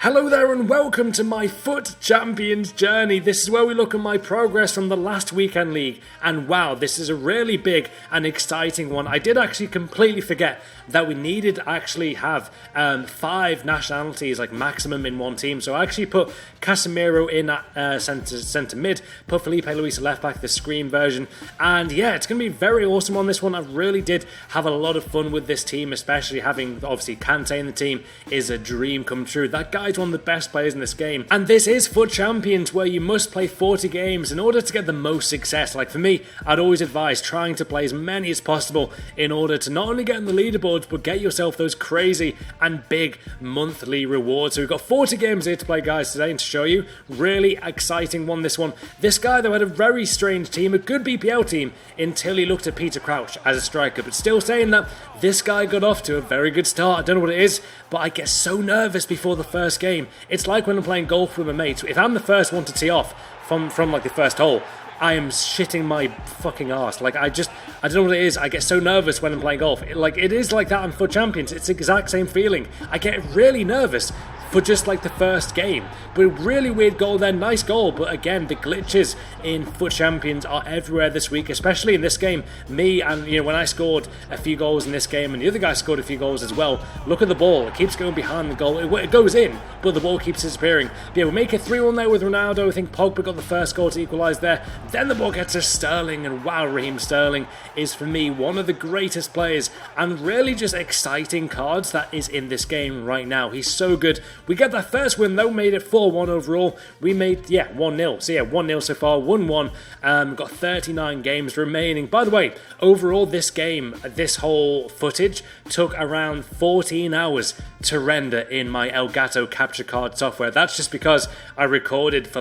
Hello there and welcome to my FUT Champions journey. This is where we look at my progress from the last weekend league, and wow, this is a really big and exciting one. I did actually completely forget that we needed to actually have 5 nationalities like maximum in one team, so I actually put Casemiro in at centre mid, put Felipe Luis left back, the screen version, and yeah, it's going to be very awesome on this one. I really did have a lot of fun with this team, especially having obviously Kante in the team is a dream come true. That guy's one of the best players in this game, and this is FUT Champions where you must play 40 games in order to get the most success. Like for me, I'd always advise trying to play as many as possible in order to not only get in the leaderboards but get yourself those crazy and big monthly rewards. So we've got 40 games here to play, guys, today, and to show you, really exciting one, this one. This guy though had a very strange team, a good BPL team until he looked at Peter Crouch as a striker, but still saying that this guy got off to a very good start. I don't know what it is, but I get so nervous before the first game. It's like when I'm playing golf with my mates. If I'm the first one to tee off from like the first hole, I am shitting my fucking arse. Like I don't know what it is. I get so nervous when I'm playing golf. It is like that on FUT Champions. It's the exact same feeling. I get really nervous for just like the first game. But a really weird goal there, nice goal, but again, the glitches in FUT Champions are everywhere this week, especially in this game. Me and, when I scored a few goals in this game and the other guy scored a few goals as well, look at the ball, it keeps going behind the goal, it goes in, but the ball keeps disappearing. But yeah, we make it 3-1 there with Ronaldo. I think Pogba got the first goal to equalise there. Then the ball gets to Sterling, and wow, Raheem Sterling is for me one of the greatest players and really just exciting cards that is in this game right now. He's so good. We get that first win though, made it 4-1 overall. We made, 1-0. So yeah, 1-0 so far, 1-1. Got 39 games remaining. By the way, overall this game, this whole footage took around 14 hours to render in my Elgato capture card software. That's just because I recorded for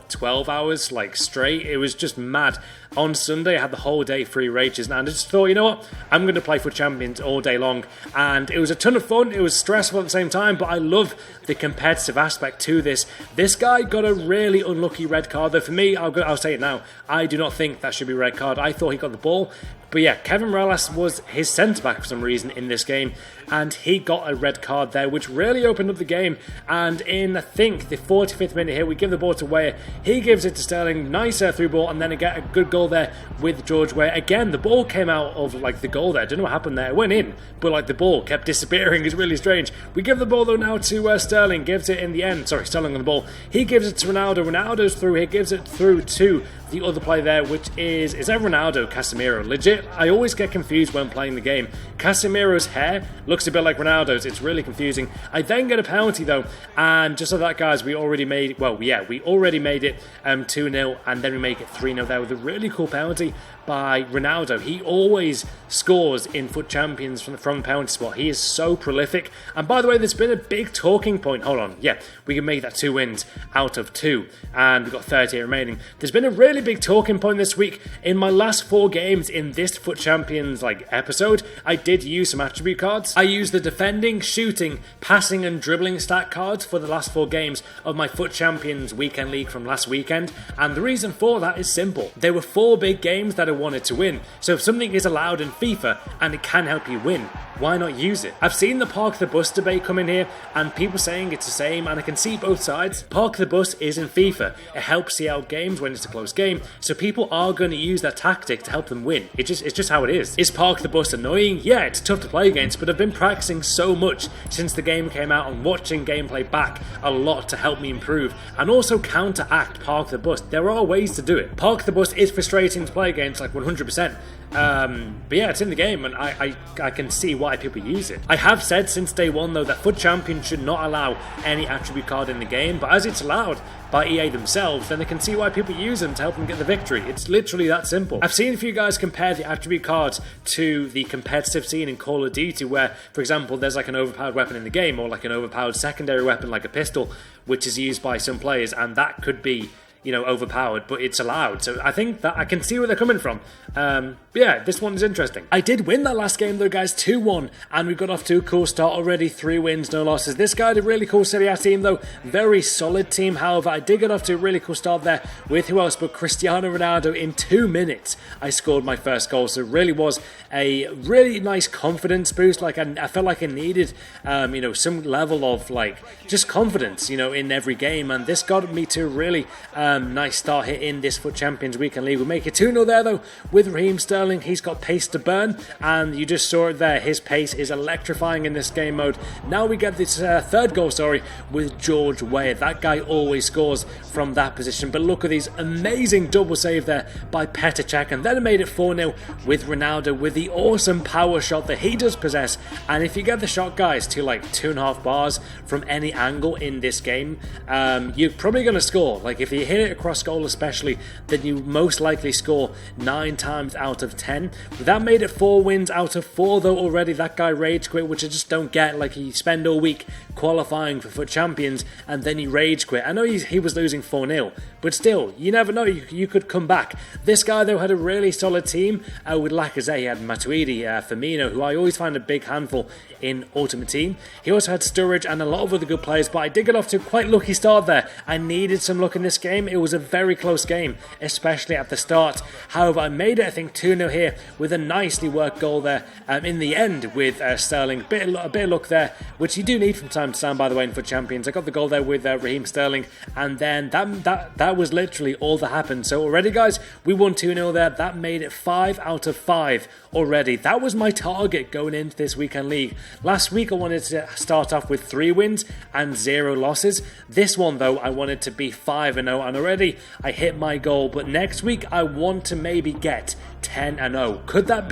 12 hours straight. It was just mad. On Sunday I had the whole day free rages, and I just thought, you know what, I'm going to play FUT Champions all day long, and it was a ton of fun. It was stressful at the same time, but I love the competitive aspect to this. This guy got a really unlucky red card though. For me, I'll say it now, I do not think that should be a red card. I thought he got the ball, but yeah, Kevin Morales was his centre-back for some reason in this game, and he got a red card there, which really opened up the game. And in, I think, the 45th minute here, we give the ball to Weah. He gives it to Sterling, nice through ball, and then I get a good goal there with George Weah. Again, the ball came out of the goal there. I don't know what happened there. It went in, but the ball kept disappearing. It's really strange. We give the ball though now to Sterling, gives it in the end. Sorry, Sterling on the ball. He gives it to Ronaldo. Ronaldo's through here, gives it through to the other player there, which is that Ronaldo? Casemiro? Legit, I always get confused when playing the game. Casemiro's hair looks a bit like Ronaldo's. It's really confusing. I then get a penalty though, and just like that, guys, we already made it 2-0, and then we make it 3-0 there with a really cool penalty by Ronaldo. He always scores in FUT Champions from the penalty spot. He is so prolific. And by the way, there's been a big talking point. Hold on, yeah, we can make that 2 wins out of 2, and we've got 38 remaining. There's been a really big talking point this week. In my last 4 games in this FUT Champions episode, I did use some attribute cards. I used the defending, shooting, passing and dribbling stat cards for the last 4 games of my FUT Champions weekend league from last weekend, and the reason for that is simple. There were 4 big games that I wanted to win, so if something is allowed in FIFA and it can help you win, why not use it? I've seen the park the bus debate come in here, and people saying it's the same, and I can see both sides. Park the bus is in FIFA. It helps see out games when it's a close game, so people are going to use that tactic to help them win. It's just how it is. Is park the bus annoying? Yeah, it's tough to play against, but I've been practicing so much since the game came out and watching gameplay back a lot to help me improve and also counteract park the bus. There are ways to do it. Park the bus is frustrating to play against, 100%. But yeah, it's in the game, and I can see why people use it. I have said since day one though that FUT Champions should not allow any attribute card in the game, but as it's allowed by EA themselves, then they can see why people use them to help them get the victory. It's literally that simple. I've seen a few guys compare the attribute cards to the competitive scene in Call of Duty, where, for example, there's an overpowered weapon in the game, or an overpowered secondary weapon like a pistol, which is used by some players, and that could be overpowered, but it's allowed. So I think that I can see where they're coming from. But But yeah, this one is interesting. I did win that last game though, guys, 2-1, and we got off to a cool start already. 3 wins, no losses. This guy had a really cool Serie A team though, very solid team. However, I did get off to a really cool start there with who else but Cristiano Ronaldo. In 2 minutes, I scored my first goal, so it really was a really nice confidence boost. Like I felt like I needed, you know, some level of like just confidence, you know, in every game, and this got me to a really nice start here in this FUT Champions Weekend League. We make it 2-0 there though with Raheem Sterling. He's got pace to burn, and you just saw it there. His pace is electrifying in this game mode. Now we get this third goal, with George Weah. That guy always scores from that position, but look at these amazing double save there by Petr Cech, and then it made it 4-0 with Ronaldo with the awesome power shot that he does possess. And if you get the shot, guys, to like 2.5 bars from any angle in this game, you're probably going to score. Like if you hit it across goal especially, then you most likely score 9 times out of 10. That made it 4 wins out of 4 though already. That guy rage quit, which I just don't get. Like, you spend all week qualifying for FUT Champions and then you rage quit. I know he was losing 4-0, but still, you never know, you could come back. This guy though had a really solid team with Lacazette. He had MattHD, Firmino, who I always find a big handful in Ultimate Team. He also had Sturridge and a lot of other good players, but I did get off to a quite lucky start there. I needed some luck in this game. It was a very close game, especially at the start. However, I made it, I think, 2-0 here with a nicely worked goal there in the end with Sterling. A bit of luck there, which you do need from time to time, by the way, in FUT Champions. I got the goal there with Raheem Sterling, and then that was literally all that happened. So already, guys, we won 2-0 there. That made it 5 out of 5 already. That was my target going into this weekend league. Last week I wanted to start off with 3 wins and 0 losses. This one though, I wanted to be 5-0, and already I hit my goal. But next week I want to maybe get 10-0. Could that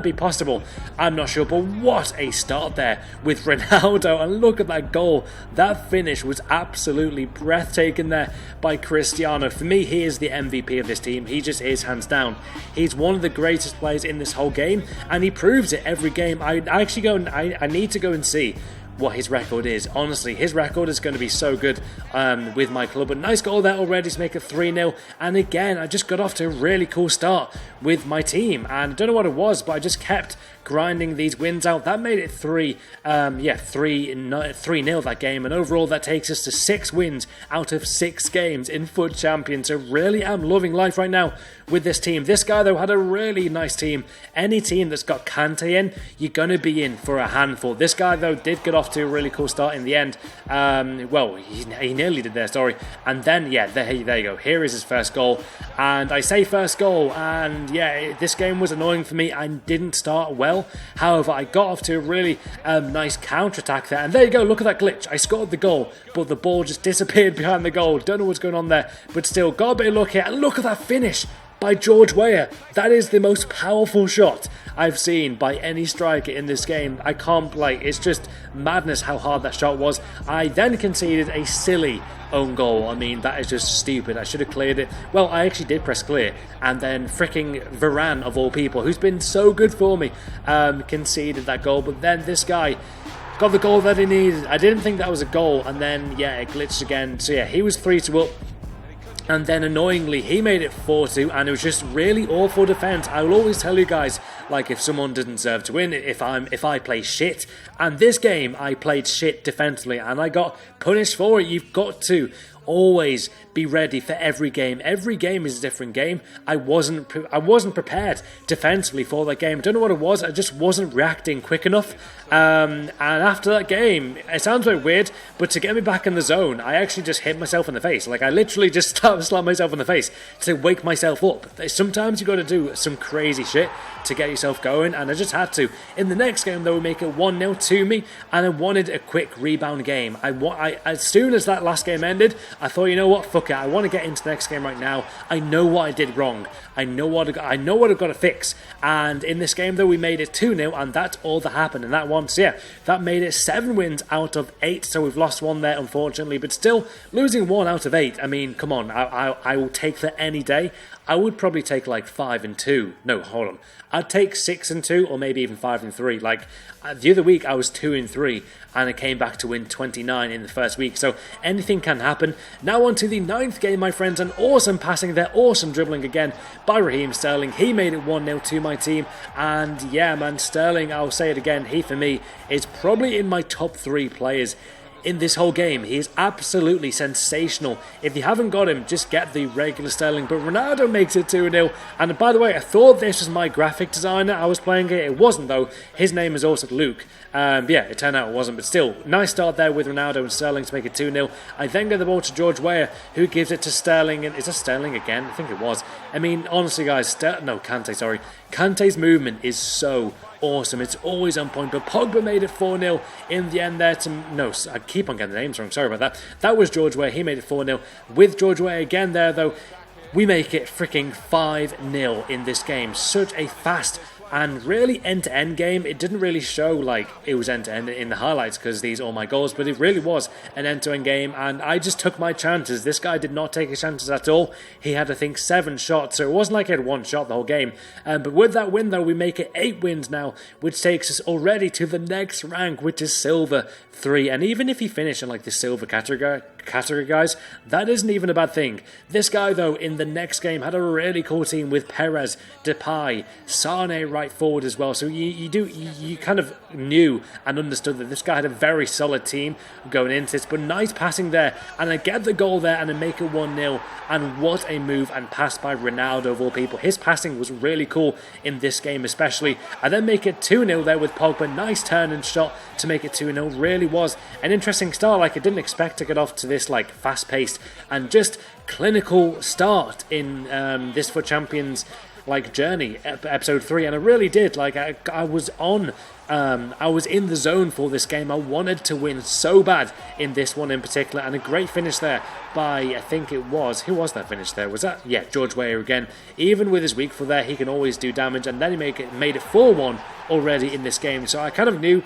be possible? I'm not sure, but what a start there with Ronaldo, and look at that goal. That finish was absolutely breathtaking there by Cristiano. For me, he is the MVP of this team. He just is, hands down. He's one of the greatest players in this whole game, and he proves it every game. I need to go and see what his record is. Honestly, his record is going to be so good with my club. A nice goal there already to make it 3-0. And again, I just got off to a really cool start with my team. And I don't know what it was, but I just kept grinding these wins out. That made it 3-0 that game. And overall, that takes us to 6 wins out of 6 games in FUT Champions. So really am loving life right now with this team. This guy, though, had a really nice team. Any team that's got Kante in, you're going to be in for a handful. This guy, though, did get off to a really cool start in the end. Well, he nearly did there, sorry. And then, yeah, there you go. Here is his first goal. And I say first goal, and yeah, this game was annoying for me. I didn't start well. However, I got off to a really nice counter-attack there. And there you go, look at that glitch. I scored the goal, but the ball just disappeared behind the goal. Don't know what's going on there, but still, got a bit of luck here. And look at that finish by George Weah. That is the most powerful shot I've seen by any striker in this game. I can't, it's just madness how hard that shot was. I then conceded a silly own goal. I mean, that is just stupid. I should have cleared it. Well, I actually did press clear, and then freaking Varane, of all people, who's been so good for me, conceded that goal. But then this guy got the goal that he needed. I didn't think that was a goal, and then, yeah, it glitched again. So, yeah, he was 3-2 up. And then annoyingly, he made it 4-2, and it was just really awful defence. I will always tell you guys, if someone doesn't deserve to win, if I play shit. And this game, I played shit defensively, and I got punished for it. You've got to always be ready for every game. Every game is a different game. I wasn't prepared defensively for that game. I don't know what it was. I just wasn't reacting quick enough. And after that game, it sounds a bit weird, but to get me back in the zone, I actually just hit myself in the face. I literally just slapped myself in the face to wake myself up. Sometimes you got to do some crazy shit to get yourself going, and I just had to. In the next game, though, we make it 1-0 to me, and I wanted a quick rebound game. As soon as that last game ended, I thought, you know what, fuck it, I want to get into the next game right now. I know what I did wrong. I know what I've got to fix. And in this game, though, we made it 2-0, and that's all that happened in that one. So yeah, that made it 7 wins out of 8. So we've lost 1 there, unfortunately, but still losing 1 out of 8. I mean, come on, I will take that any day. I would probably take 5-2. No, hold on. I'd take 6-2, or maybe even 5-3. The other week I was 2-3, and it came back to win 29 in the first week. So anything can happen. Now on to the 9th game, my friends. An awesome passing there, awesome dribbling again by Raheem Sterling. He made it 1-0 to my team, and yeah, man, Sterling, I'll say it again, he for me is probably in my top 3 players in this whole game. He is absolutely sensational. If you haven't got him, just get the regular Sterling. But Ronaldo makes it 2-0. And by the way, I thought this was my graphic designer I was playing it. It wasn't though. His name is also Luke. Yeah, it turned out it wasn't. But still, nice start there with Ronaldo and Sterling to make it 2-0. I then get the ball to George Weah, who gives it to Sterling. And is that Sterling again? I think it was. I mean, honestly, guys, Kante, sorry. Kante's movement is so awesome. It's always on point. But Pogba made it 4-0 in the end there. I keep on getting the names wrong. Sorry about that. That was George Weah. He made it 4-0. With George Weah again there, though, we make it freaking 5-0 in this game. Such a fast and really end-to-end game. It didn't really show like it was end-to-end in the highlights because these are all my goals, but it really was an end-to-end game, and I just took my chances. This guy did not take his chances at all. He had, I think, 7 shots, so it wasn't like he had 1 shot the whole game. But with that win, though, we make it 8 wins now, which takes us already to the next rank, which is Silver 3. And even if you finish in like the Silver category, guys, that isn't even a bad thing. This guy, though, in the next game had a really cool team with Perez, Depay, Sane right forward as well. So you kind of knew and understood that this guy had a very solid team going into this. But nice passing there, and I get the goal there and I make it 1-0. And what a move and pass by Ronaldo of all people. His passing was really cool in this game especially. I then make it 2-0 there with Pogba. Nice turn and shot to make it 2-0. Really was an interesting start. Like, I didn't expect to get off to this like fast-paced and just clinical start in this FUT Champions like journey, episode 3, and I really did. Like, I was on. I was in the zone for this game. I wanted to win so bad in this one in particular, and a great finish there by, I think it was, who was that finish there? Was that, yeah, George Weah again. Even with his weak foot there, he can always do damage, and then he made it 4-1 already in this game. So I kind of knew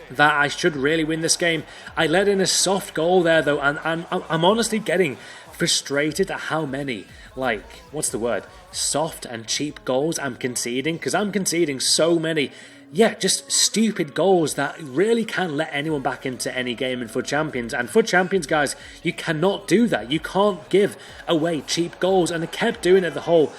that I should really win this game. I let in a soft goal there though, and I'm honestly getting frustrated at how many, like, what's the word, soft and cheap goals I'm conceding, because I'm conceding so many, just stupid goals that really can let anyone back into any game in FUT Champions. And FUT Champions, guys, you cannot do that. You can't give away cheap goals, and I kept doing it the whole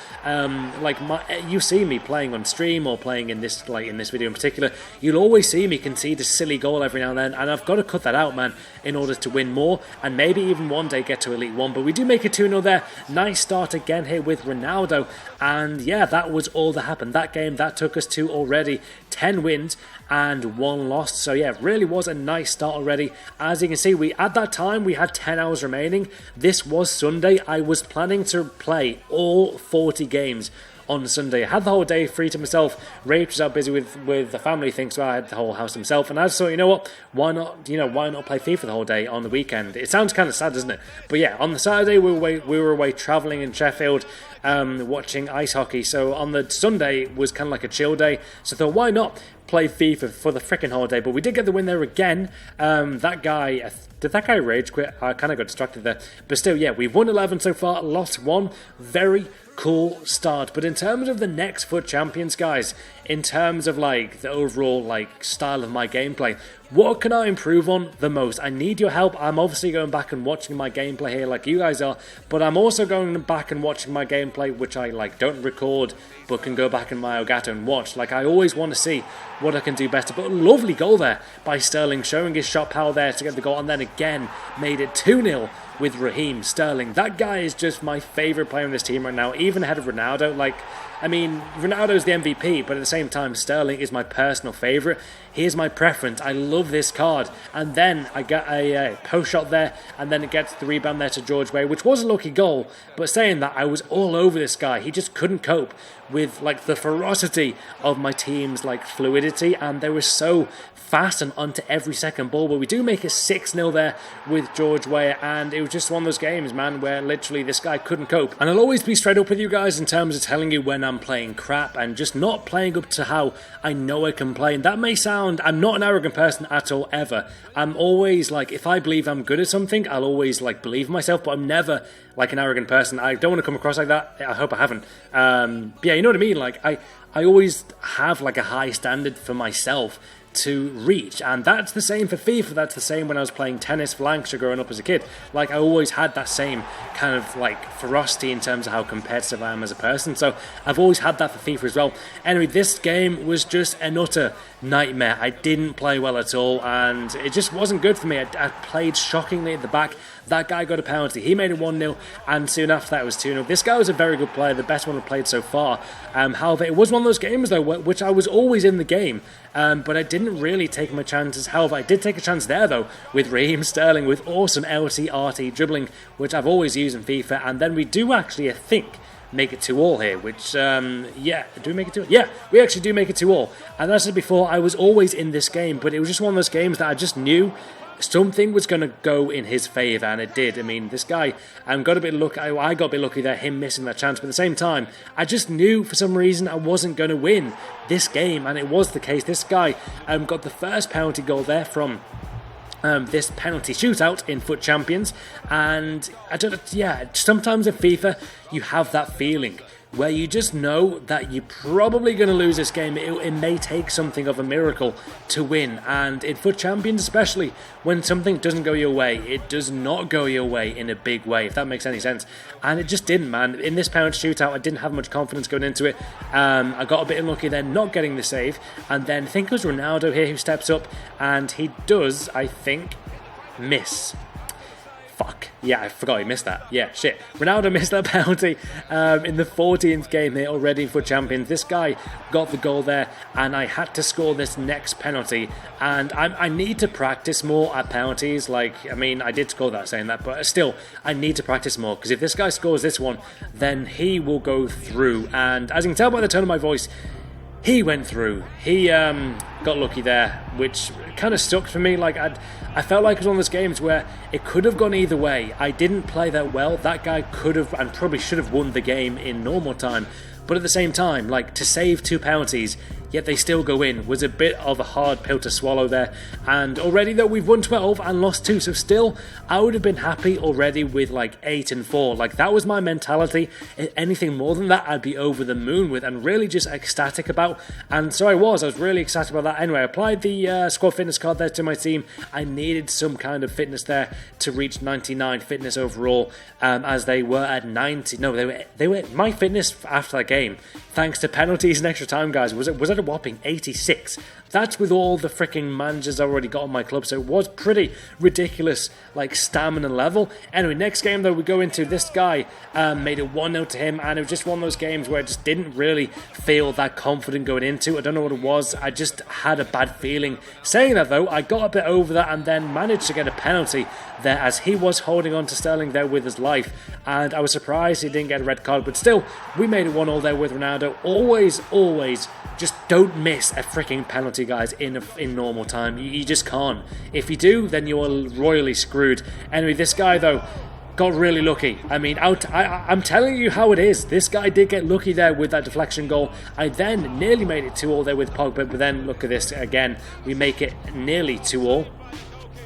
you see me playing on stream or playing in this video in particular, you'll always see me concede a silly goal every now and then, and I've got to cut that out, man, in order to win more and maybe even one day get to Elite 1. But we do make it 2-0 there. Nice start again here with Ronaldo, and yeah, that was all that happened. That game, that took us to already 10 wins and 1 loss. So yeah, really was a nice start already. As you can see, at that time we had 10 hours remaining. This was Sunday. I was planning to play all 40 games on Sunday. I had the whole day free to myself. Rach was out busy with the family thing, so I had the whole house to myself. And I just thought, you know what? Why not play FIFA the whole day on the weekend? It sounds kind of sad, doesn't it? But yeah, on the Saturday we were away travelling in Sheffield, watching ice hockey. So on the Sunday was kind of like a chill day. So I thought, why not play FIFA for the freaking whole day? But we did get the win there again. That guy, did that guy rage quit? I kind of got distracted there. But still, yeah, we've won 11 so far, lost 1. Very cool start. But in terms of the next FUT Champions, guys, in terms of like the overall like style of my gameplay, what can I improve on the most? I need your help. I'm obviously going back and watching my gameplay here like you guys are, but I'm also going back and watching my gameplay, which I like don't record but can go back in my Elgato and watch. Like, I always want to see what I can do better. But a lovely goal there by Sterling, showing his shot power there to get the goal, and then again made it 2-0 with Raheem Sterling. That guy is just my favourite player in this team right now, even ahead of Ronaldo. Like, I mean, Ronaldo's the MVP, but at the same time, Sterling is my personal favourite. He is my preference. I love this card. And then I got a post shot there, and then it gets the rebound there to George Weah, which was a lucky goal. But saying that, I was all over this guy. He just couldn't cope with like the ferocity of my team's like fluidity, and they were so fast and onto every second ball. But we do make it 6-0 there with George Weah, and it was just one of those games, man, where literally this guy couldn't cope. And I'll always be straight up with you guys in terms of telling you when I'm playing crap and just not playing up to how I know I can play. And that may sound, I'm not an arrogant person at all, ever. I'm always like, if I believe I'm good at something, I'll always like believe in myself, but I'm never like an arrogant person. I don't want to come across like that. I hope I haven't. Yeah, you know what I mean? Like, I always have like a high standard for myself to reach. And that's the same for FIFA. That's the same when I was playing tennis for Lancashire growing up as a kid. Like, I always had that same kind of like ferocity in terms of how competitive I am as a person. So I've always had that for FIFA as well. Anyway, this game was just an utter nightmare. I didn't play well at all, and it just wasn't good for me. I played shockingly at the back. That guy got a penalty. He made it 1-0, and soon after that it was 2-0. This guy was a very good player, the best one I've played so far. However, it was one of those games, though, which I was always in the game, but I didn't really take my chances. However, I did take a chance there, though, with Raheem Sterling, with awesome LT-RT dribbling, which I've always used in FIFA, and then we do actually, I think, make it 2-2 here, which, yeah, do we make it 2-2? Yeah, we actually do make it 2-2. And as I said before, I was always in this game, but it was just one of those games that I just knew something was going to go in his favour, and it did. I mean, this guy, got a bit lucky. I got a bit lucky there, him missing that chance, but at the same time, I just knew for some reason I wasn't going to win this game, and it was the case. This guy got the first penalty goal there from this penalty shootout in Foot Champions, and I don't know, yeah, sometimes in FIFA you have that feeling where you just know that you're probably going to lose this game. It may take something of a miracle to win, and in Foot Champions especially, when something doesn't go your way, it does not go your way in a big way, if that makes any sense, and it just didn't, man. In this penalty shootout, I didn't have much confidence going into it. I got a bit unlucky then not getting the save, and then I think it was Ronaldo here who steps up, and he does, I think, miss. Fuck. Yeah, I forgot he missed that. Yeah, shit. Ronaldo missed that penalty in the 14th game here already for Champions. This guy got the goal there, and I had to score this next penalty. And I need to practice more at penalties. Like, I mean, I did score that saying that, but still, I need to practice more. Because if this guy scores this one, then he will go through. And as you can tell by the tone of my voice, he went through. He got lucky there, which kind of sucked for me. Like, I felt like it was one of those games where it could have gone either way. I didn't play that well. That guy could have and probably should have won the game in normal time. But at the same time, like, to save 2 penalties, yet they still go in, was a bit of a hard pill to swallow there. And already, though, we've won 12 and lost 2, so still, I would have been happy already with, like, 8 and 4. Like, that was my mentality. Anything more than that, I'd be over the moon with and really just ecstatic about. And so I was really excited about that. Anyway, I applied the squad fitness card there to my team. I needed some kind of fitness there to reach 99 fitness overall, as they were at 90. No, they were my fitness after that game, thanks to penalties and extra time, guys, was at a whopping 86. That's with all the freaking managers I already got on my club, so it was pretty ridiculous, like, stamina level. Anyway, next game, though, we go into, this guy made it 1-0 to him, and it was just one of those games where I just didn't really feel that confident going into. I don't know what it was, I just had a bad feeling. Saying that, though, I got a bit over that and then managed to get a penalty there as he was holding on to Sterling there with his life, and I was surprised he didn't get a red card, but still, we made it 1-1 there with Ronaldo. Always, just don't miss a freaking penalty, guys, in normal time. You just can't. If you do, then you are royally screwed. Anyway, this guy, though, got really lucky. I mean, I'm telling you how it is. This guy did get lucky there with that deflection goal. I then nearly made it 2-2 there with Pogba, but then look at this again. We make it nearly 2-2.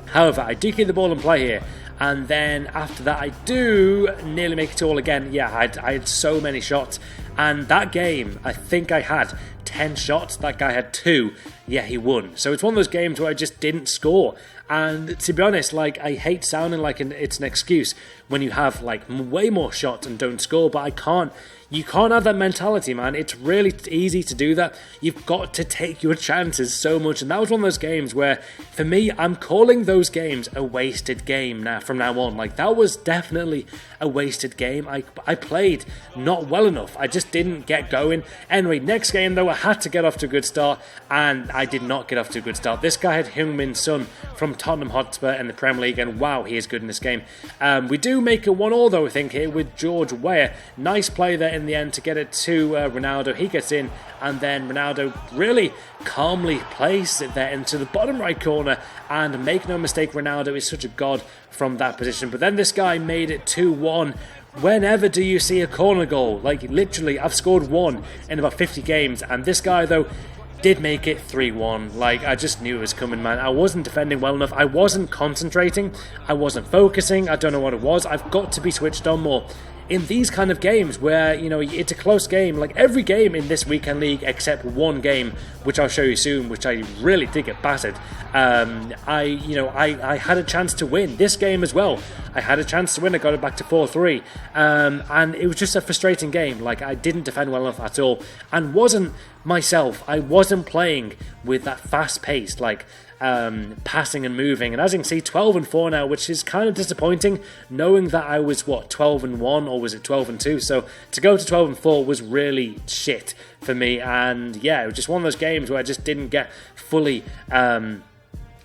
However, I do keep the ball in play here. And then after that, I do nearly make it 2-2 again. Yeah, I had so many shots. And that game, I think I had 10 shots. That guy had 2. Yeah, he won. So it's one of those games where I just didn't score. And to be honest, like, I hate sounding like it's an excuse when you have, like, way more shots and don't score. But I can't. You can't have that mentality, man. It's really easy to do that. You've got to take your chances so much. And that was one of those games where, for me, I'm calling those games a wasted game now from now on. Like, that was definitely a wasted game. I played not well enough. I just didn't get going. Anyway, next game, though, I had to get off to a good start. And I did not get off to a good start. This guy had Heung-min Son from Tottenham Hotspur in the Premier League. And wow, he is good in this game. We do make it 1-1, though, I think, here with George Weah. Nice play there in the end to get it to Ronaldo. He gets in, and then Ronaldo really calmly plays it there into the bottom right corner, and make no mistake, Ronaldo is such a god from that position. But then this guy made it 2-1. Whenever do you see a corner goal? Like, literally, I've scored 1 in about 50 games, and this guy, though, did make it 3-1. Like, I just knew it was coming, man. I wasn't defending well enough. I wasn't concentrating. I wasn't focusing. I don't know what it was. I've got to be switched on more. In these kind of games where, you know, it's a close game, like every game in this weekend league except one game, which I'll show you soon, which I really did get battered. I had a chance to win this game as well. I had a chance to win. I got it back to 4-3, and it was just a frustrating game. Like, I didn't defend well enough at all, and wasn't myself. I wasn't playing with that fast pace, like passing and moving. And as you can see, 12-4 now, which is kind of disappointing, knowing that I was 12-1, or was it 12-2? So to go to 12-4 was really shit for me. And yeah, it was just one of those games where I just didn't get fully into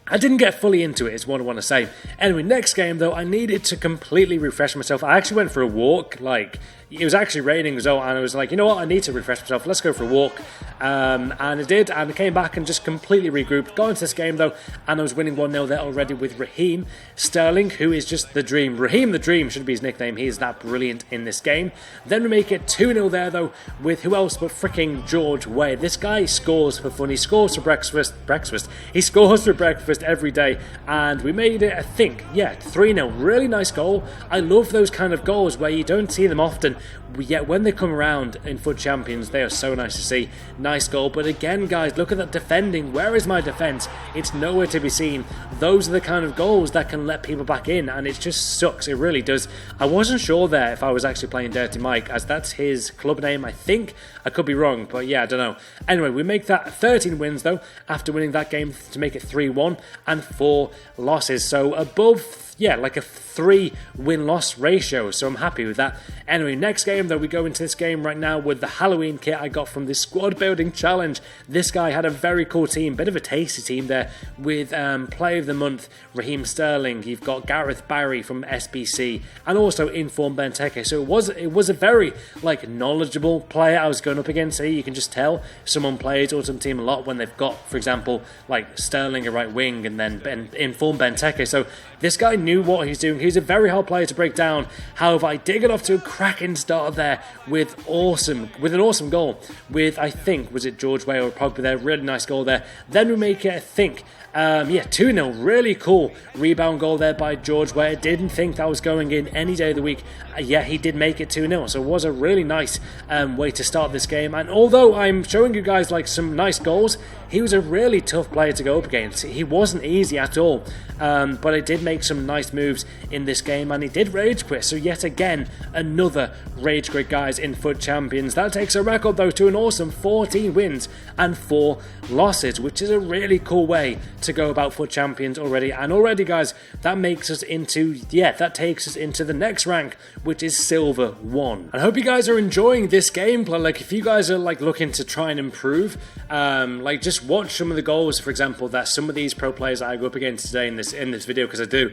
it, is what I want to say. Anyway, next game though, I needed to completely refresh myself. I actually went for a walk. Like, it was actually raining as well, and I was like, you know what, I need to refresh myself, let's go for a walk. And I did, and I came back and just completely regrouped. Got into this game though, and I was winning 1-0 there already with Raheem Sterling, who is just the dream. Raheem the Dream should be his nickname. He is that brilliant in this game. Then we make it 2-0 there though, with who else but freaking George Weah. This guy scores for fun. He scores for breakfast. He scores for breakfast every day, and we made it, I think, 3-0. Really nice goal. I love those kind of goals where you don't see them often, yet when they come around in FUT Champions, they are so nice to see. Nice goal. But again, guys, look at that defending. Where is my defense? It's nowhere to be seen. Those are the kind of goals that can let people back in, and it just sucks. It really does. I wasn't sure there if I was actually playing Dirty Mike, as that's his club name, I think. I could be wrong, but yeah, I don't know. Anyway, we make that 13 wins though, after winning that game to make it 3-1 and 4 losses. So above, like a 3 win-loss ratio, so I'm happy with that. Anyway, next game though, we go into this game right now with the Halloween kit I got from this squad building challenge. This guy had a very cool team, bit of a tasty team there, with Player of the Month, Raheem Sterling. You've got Gareth Barry from SBC, and also Inform Benteke. So it was a very like knowledgeable player I was going up against. Here you can just tell someone plays Ultimate Team a lot when they've got, for example, like Sterling a right wing and then Inform Benteke. So this guy knew what he's doing. He's a very hard player to break down. However, I did get off to a cracking start there with an awesome goal with, I think, was it George Weah or Pogba there? Really nice goal there. Then we make it, I think, 2-0. Really cool rebound goal there by George Weah. Didn't think that was going in any day of the week. He did make it 2-0. So it was a really nice way to start this game. And although I'm showing you guys like some nice goals, he was a really tough player to go up against. He wasn't easy at all. But I did make some nice moves in this game, and he did rage quit. So yet again, another rage quit, guys, in FUT Champions. That takes a record though to an awesome 14 wins and 4 losses, which is a really cool way to go about FUT Champions already. And already, guys, that makes us into, that takes us into the next rank, which is Silver 1. I hope you guys are enjoying this gameplay. Like, if you guys are like looking to try and improve, like just watch some of the goals, for example, that some of these pro players I go up against today in this video, because I do.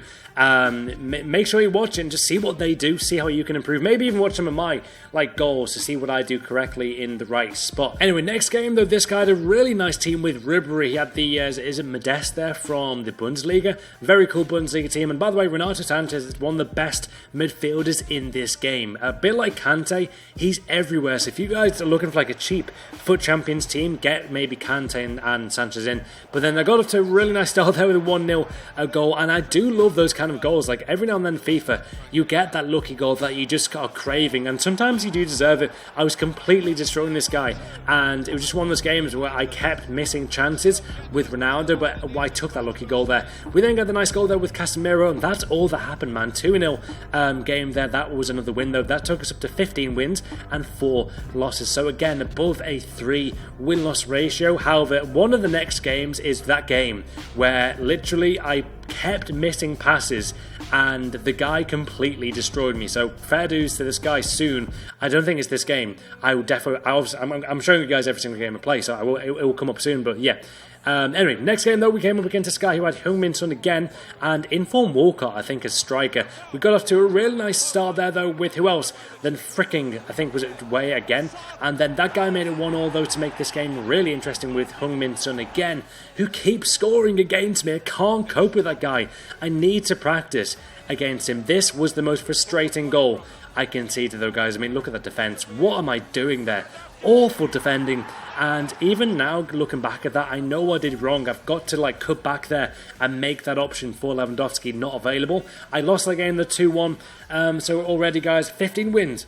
Make sure you watch it and just see what they do, see how you can improve. Maybe even watch some of my like goals to see what I do correctly in the right spot. Anyway, next game though, this guy had a really nice team with Ribery. He had the is it Modeste there from the Bundesliga. Very cool Bundesliga team. And by the way, Renato Sanchez is one of the best midfielders in this game. A bit like Kante, he's everywhere. So if you guys are looking for like a cheap FUT Champions team, get maybe Kante and Sanchez in. But then I got off to a really nice start there with a 1-0 goal. And I do love those kind of goals. Like every now and then in FIFA, you get that lucky goal that you just are craving, and sometimes you do deserve it. I was completely destroying this guy, and it was just one of those games where I kept missing chances with Ronaldo, but I took that lucky goal there. We then got the nice goal there with Casemiro, and that's all that happened, man. 2-0 game there. That was another win though. That took us up to 15 wins and 4 losses. So again, above a 3 win-loss ratio. However, one of the next games is that game where literally I kept missing passes and the guy completely destroyed me. So fair dues to this guy soon. I don't think it's this game. I will definitely, I'm showing you guys every single game I play, so it will come up soon. But yeah. Anyway, next game though, we came up against this guy who had Heung-min Son again, and Inform Walcott, I think, as striker. We got off to a really nice start there though, with who else than freaking, I think, was it Weah again? And then that guy made it 1-1 though to make this game really interesting with Heung-min Son again, who keeps scoring against me. I can't cope with that guy. I need to practice. against him. This was the most frustrating goal I conceded though, guys. I mean, look at that defence. What am I doing there? Awful defending, and even now looking back at that, I know I did wrong. I've got to like cut back there and make that option for Lewandowski not available. I lost the game the 2-1, so already, guys, 15 wins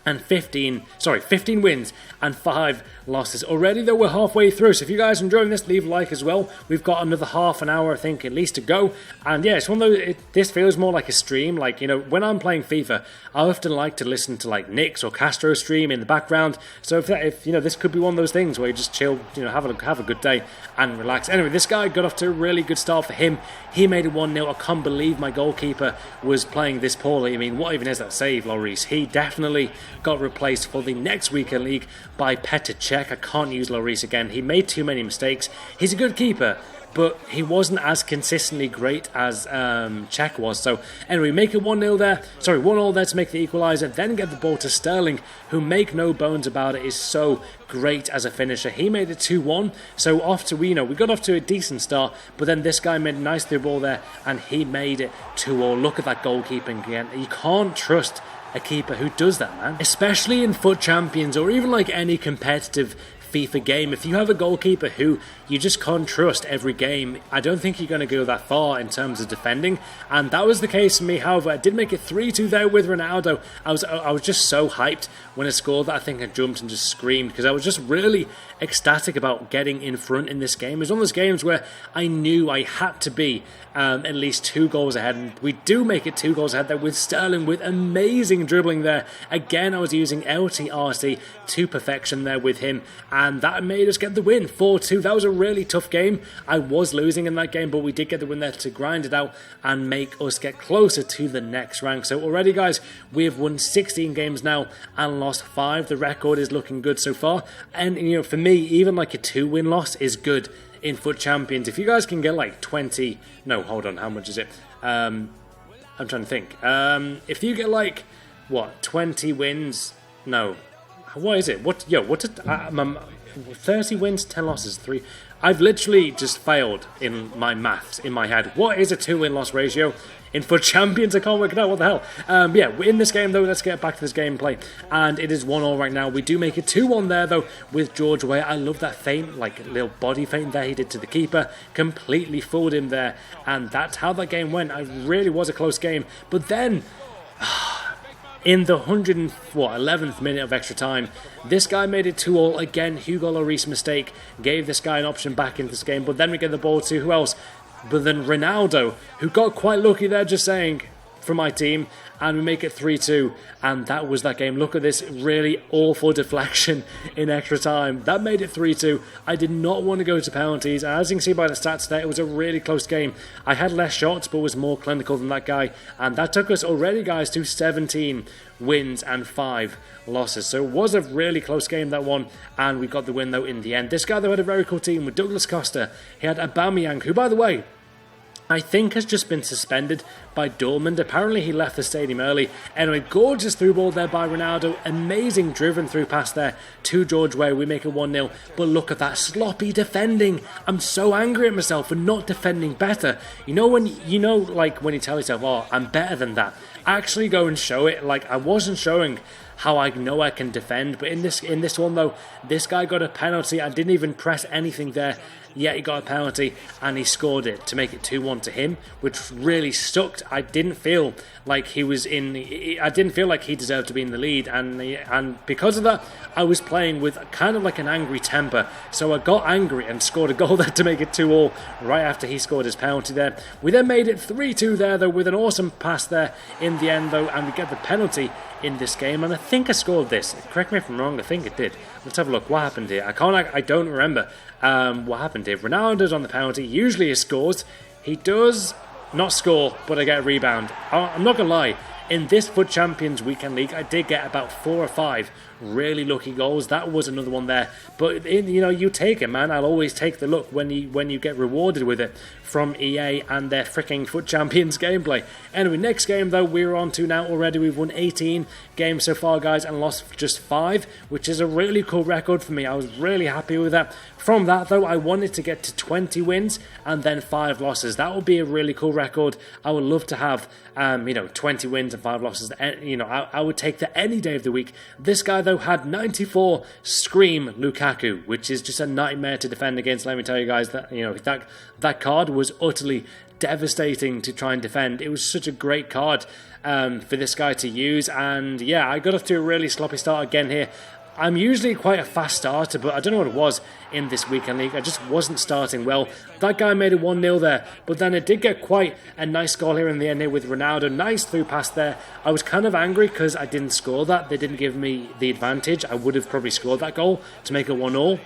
and 15 wins and 5 losses. Already though, we're halfway through, so if you guys are enjoying this, leave a like as well. We've got another half an hour, I think, at least to go. And yeah, it's one of those, this feels more like a stream. Like, you know, when I'm playing FIFA, I often like to listen to like Nick's or Castro stream in the background. So if you know, this could be one of those things where you just chill, you know, have a good day and relax. Anyway, this guy got off to a really good start for him. He made it 1-0. I can't believe my goalkeeper was playing this poorly. I mean, what even is that save, Lloris? He definitely got replaced for the next weekend league by Petr Cech. I can't use Lloris again. He made too many mistakes. He's a good keeper, but he wasn't as consistently great as Cech was. So anyway, make it 1-0 there. Sorry, 1-0 there to make the equaliser. Then get the ball to Sterling, who, make no bones about it, is so great as a finisher. He made it 2-1. So off to, we got off to a decent start, but then this guy made a nice through ball there, and he made it 2-2. Look at that goalkeeping again. You can't trust a keeper who does that, man. Especially in FUT Champions or even like any competitive FIFA game. If you have a goalkeeper who you just can't trust every game, I don't think you're going to go that far in terms of defending, and that was the case for me. However, I did make it 3-2 there with Ronaldo. I was just so hyped when I scored that. I think I jumped and just screamed because I was just really ecstatic about getting in front in this game. It was one of those games where I knew I had to be at least 2 goals ahead, and we do make it 2 goals ahead there with Sterling with amazing dribbling there. Again, I was using LTRC to perfection there with him, and that made us get the win, 4-2. That was a really tough game. I was losing in that game, but we did get the win there to grind it out and make us get closer to the next rank. So already, guys, we have won 16 games now and lost 5. The record is looking good so far, and you know, for me, even like a 2-win loss is good in FUT Champions. If you guys can get like 20, no, hold on, how much is it? I'm trying to think. If you get like, what, 20 wins? No, what is it? What? 30 wins, 10 losses, 3. I've literally just failed in my maths in my head. What is a 2-win loss ratio in FUT Champions? I can't work it out. What the hell? Yeah, we're in this game though. Let's get back to this gameplay, and it is 1-1 right now. We do make it 2-1 there though with George Weah. I love that feint, like little body feint there he did to the keeper. Completely fooled him there, and that's how that game went. It really was a close game, but then in the 111th minute of extra time, this guy made it 2-2 again. Hugo Lloris mistake gave this guy an option back into this game, but then we get the ball to who else? But then Ronaldo, who got quite lucky there, just saying, for my team, and we make it 3-2, and that was that game. Look at this really awful deflection in extra time. That made it 3-2. I did not want to go to penalties, and as you can see by the stats there, it was a really close game. I had less shots, but was more clinical than that guy, and that took us already, guys, to 17 wins and 5 losses. So it was a really close game, that one, and we got the win though in the end. This guy though had a very cool team with Douglas Costa. He had Aubameyang, who, by the way, I think has just been suspended by Dortmund. Apparently he left the stadium early. Anyway, gorgeous through ball there by Ronaldo. Amazing driven through pass there to George Weah. We make it 1-0. But look at that sloppy defending. I'm so angry at myself for not defending better. You know when you tell yourself, oh, I'm better than that. Actually go and show it. Like, I wasn't showing how I know I can defend, but in this one though, this guy got a penalty. I didn't even press anything there, yet he got a penalty and he scored it to make it 2-1 to him, which really sucked. I didn't feel like he deserved to be in the lead, and because of that, I was playing with kind of like an angry temper, so I got angry and scored a goal there to make it 2-2 right after he scored his penalty there. We then made it 3-2 there though with an awesome pass there in the end though, and we get the penalty in this game, and I think I scored this. Correct me if I'm wrong, I think it did. Let's have a look. What happened here? I don't remember what happened here. Ronaldo's on the penalty. Usually he scores. He does not score, but I get a rebound. I'm not going to lie. In this FUT Champions Weekend League, I did get about 4 or 5 really lucky goals. That was another one there. But you take it, man. I'll always take the luck when you get rewarded with it. from EA and their freaking Foot Champions gameplay. Anyway, next game though we're on to now already. We've won 18 games so far, guys, and lost just 5, which is a really cool record for me. I was really happy with that. From that though, I wanted to get to 20 wins and then 5 losses. That would be a really cool record. I would love to have 20 wins and 5 losses. I would take that any day of the week. This guy though had 94 Scream Lukaku, which is just a nightmare to defend against. Let me tell you guys that that card was utterly devastating to try and defend. It was such a great card for this guy to use, and yeah, I got off to a really sloppy start again here. I'm usually quite a fast starter, but I don't know what it was in this weekend league. I just wasn't starting well. That guy made it 1-0 there, but then it did get quite a nice goal here in the end here with Ronaldo. Nice through pass there. I was kind of angry because I didn't score that. They didn't give me the advantage. I would have probably scored that goal to make it 1-0.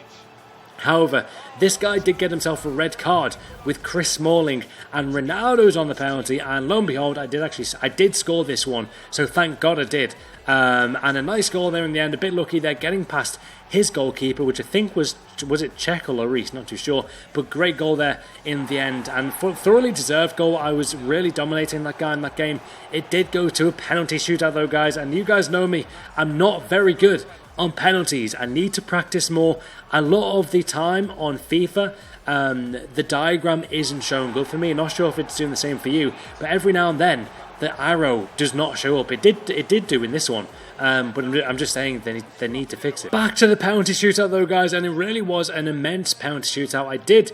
However, this guy did get himself a red card with Chris Smalling, and Ronaldo's on the penalty, and lo and behold, I did score this one, so thank God I did. And a nice goal there in the end, a bit lucky there, getting past his goalkeeper, which I think was it Czech or Lloris, not too sure, but great goal there in the end, and thoroughly deserved goal. I was really dominating that guy in that game. It did go to a penalty shootout though, guys, and you guys know me, I'm not very good on penalties. I need to practice more. A lot of the time on FIFA, the diagram isn't showing good for me. I'm not sure if it's doing the same for you, but every now and then the arrow does not show up. It did do in this one, but I'm just saying they need to fix it. Back to the penalty shootout though, guys, and it really was an immense penalty shootout. I did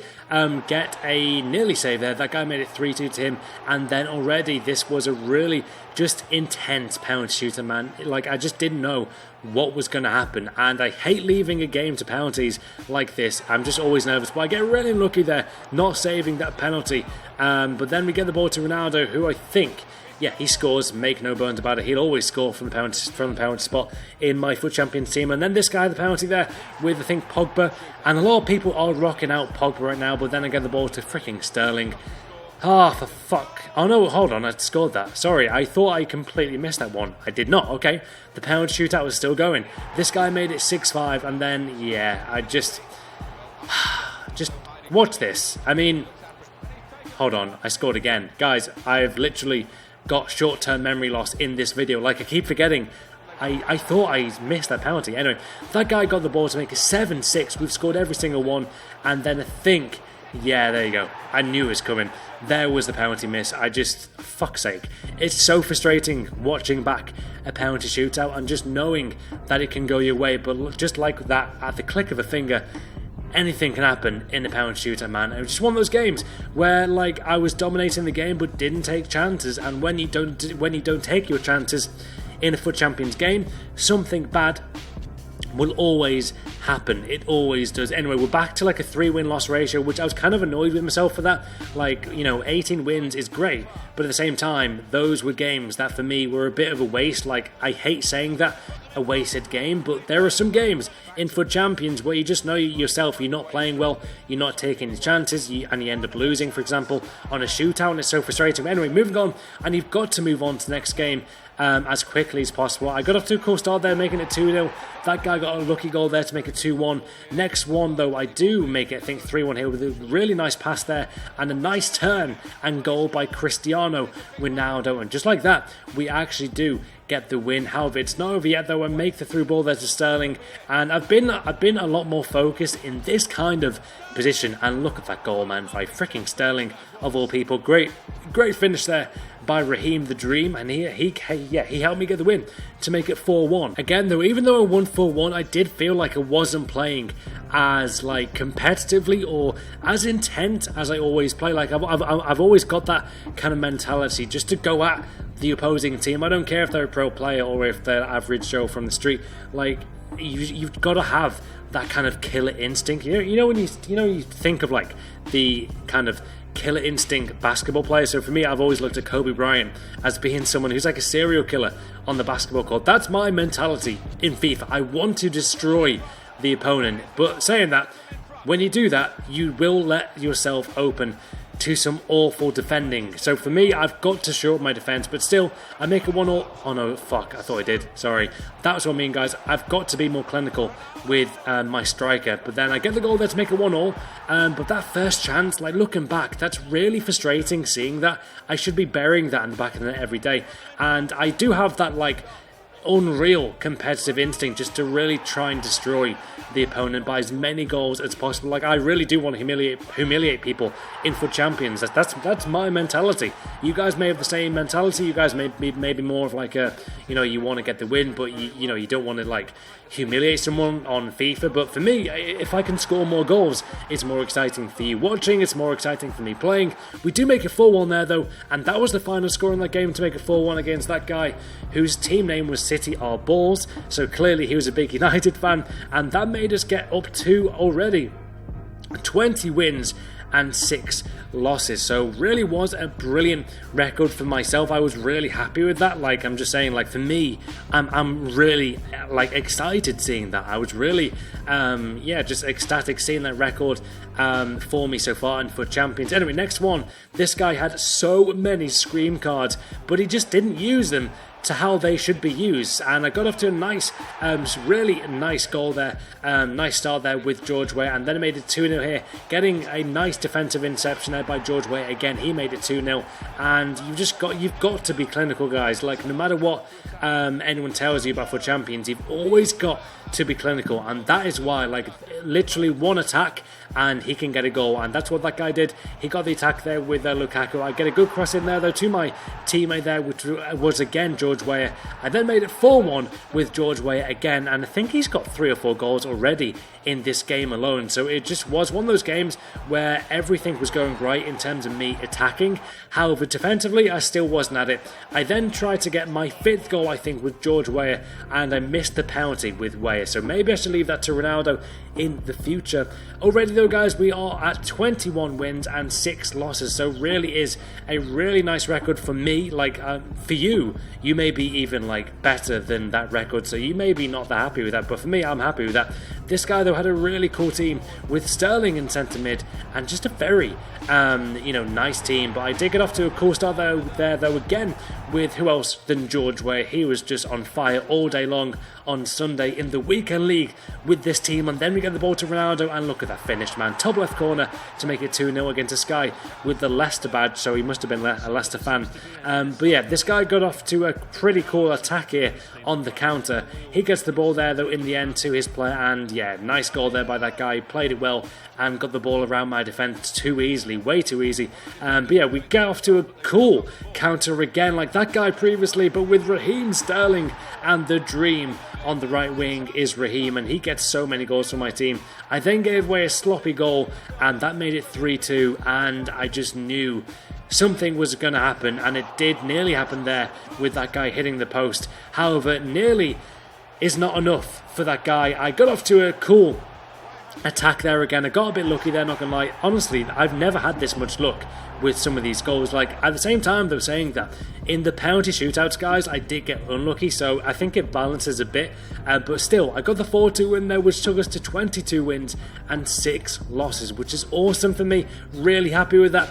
get a nearly save there. That guy made it 3-2 to him, and then already this was a really just intense penalty shooter, man. Like, I just didn't know what was going to happen, and I hate leaving a game to penalties like this. I'm just always nervous, but I get really unlucky there not saving that penalty. But then we get the ball to Ronaldo, who I think, yeah, he scores, make no bones about it. He'll always score from the penalty spot in my Foot Champions team. And then this guy, the penalty there with, I think, Pogba. And a lot of people are rocking out Pogba right now, but then I get the ball to freaking Sterling. Ah, for fuck. Oh no, hold on, I scored that. Sorry, I thought I completely missed that one. I did not, okay. The penalty shootout was still going. This guy made it 6-5, and then, yeah, I just watch this. I mean, hold on, I scored again. Guys, I've literally got short-term memory loss in this video. Like, I keep forgetting. I thought I missed that penalty. Anyway, that guy got the ball to make it 7-6. We've scored every single one, and then I think, yeah, there you go. I knew it was coming. There was the penalty miss. Fuck's sake. It's so frustrating watching back a penalty shootout and just knowing that it can go your way, but just like that, at the click of a finger, anything can happen in a penalty shootout, man. It was just one of those games where, like, I was dominating the game but didn't take chances, and when you don't take your chances in a Foot Champions game, something bad will always happen. It always does. Anyway, we're back to like a 3-win loss ratio, which I was kind of annoyed with myself for that. Like, 18 wins is great, but at the same time, those were games that for me were a bit of a waste. Like, I hate saying that, a wasted game, but there are some games in Foot Champions where you just know yourself, you're not playing well, you're not taking the chances, and you end up losing, for example, on a shootout, and it's so frustrating. Anyway, moving on, and you've got to move on to the next game as quickly as possible. I got off to a cool start there, making it 2-0. That guy got a lucky goal there to make it 2-1. Next one, though, I do make it, I think, 3-1 here with a really nice pass there and a nice turn and goal by Cristiano Ronaldo. And just like that, we actually do get the win. However, it's not over yet, though. I make the through ball there to Sterling, and I've been a lot more focused in this kind of position. And look at that goal, man, by freaking Sterling of all people. Great finish there by Raheem the Dream, and he helped me get the win to make it 4-1. Again, though, even though I won 4-1, I did feel like I wasn't playing as like competitively or as intent as I always play. Like, I've always got that kind of mentality just to go at the opposing team. I don't care if they're a pro player or if they're average Joe from the street. Like, you've got to have that kind of killer instinct. You know when you think of like the kind of killer instinct basketball player. So for me, I've always looked at Kobe Bryant as being someone who's like a serial killer on the basketball court. That's my mentality in FIFA. I want to destroy the opponent. But saying that, when you do that, you will let yourself open to some awful defending. So for me, I've got to shore up my defence, but still, I make a 1-all. Oh no, fuck, I thought I did. Sorry. That was what I mean, guys. I've got to be more clinical with my striker. But then I get the goal there to make a 1-all. But that first chance, like looking back, that's really frustrating seeing that. I should be burying that in the back of the net every day. And I do have that, like, unreal competitive instinct just to really try and destroy the opponent by as many goals as possible. Like, I really do want to humiliate people in FUT Champions. That's my mentality. You guys may have the same mentality. You guys may be more of like a, you know, you want to get the win, but you don't want to like humiliate someone on FIFA. But for me, if I can score more goals, it's more exciting for you watching, it's more exciting for me playing. We do make a 4-1 there though, and that was the final score in that game, to make a 4-1 against that guy whose team name was City Are Balls. So clearly he was a big United fan, and that made us get up to already 20 wins and 6 losses. So really was a brilliant record for myself. I was really happy with that. Like, I'm just saying, like, for me, I'm really like excited seeing that. I was really just ecstatic seeing that record for me so far in FUT Champions. Anyway, next one. This guy had so many scream cards, but he just didn't use them to how they should be used, and I got off to a nice, really nice goal there, nice start there with George Weah, and then I made it 2-0 here, getting a nice defensive interception there by George Weah. Again, he made it 2-0, and you've got to be clinical, guys. Like, no matter what anyone tells you about FUT Champions, you've always got to be clinical, and that is why, like, literally one attack and he can get a goal, and that's what that guy did. He got the attack there with Lukaku. I get a good cross in there though to my teammate there, which was again George Weah. I then made it 4-1 with George Weah again, and I think he's got 3 or 4 goals already in this game alone. So it just was one of those games where everything was going right in terms of me attacking. However, defensively, I still wasn't at it. I then tried to get my 5th goal, I think, with George Weah, and I missed the penalty with Weah. So maybe I should leave that to Ronaldo in the future. Already though, guys, we are at 21 wins and 6 losses. So really is a really nice record for me. Like, for you, you may be even like better than that record, so you may be not that happy with that, but for me, I'm happy with that. This guy though had a really cool team with Sterling in centre mid and just a very nice team. But I did get off to a cool start there though, again with who else than George Weah. He was just on fire all day long on Sunday in the weekend league with this team, and then we get the ball to Ronaldo, and look at that finish, man. Top left corner to make it 2-0 against a Sky with the Leicester badge, so he must have been a Leicester fan. But yeah, this guy got off to a pretty cool attack here on the counter. He gets the ball there though in the end to his player, and yeah, nice goal there by that guy. He played it well and got the ball around my defence too easily, way too easy. But yeah, we get off to a cool counter again, like that guy previously, but with Raheem Sterling, and the dream on the right wing is Raheem, and he gets so many goals for my team. I then gave away a sloppy goal, and that made it 3-2, and I just knew something was going to happen, and it did nearly happen there with that guy hitting the post. However, nearly is not enough for that guy. I got off to a cool attack there again. I got a bit lucky there, not gonna lie. Honestly, I've never had this much luck with some of these goals. Like, at the same time, they're saying that in the penalty shootouts, guys, I did get unlucky, so I think it balances a bit. But still, I got the 4-2 win there, which took us to 22 wins and 6 losses, which is awesome for me. Really happy with that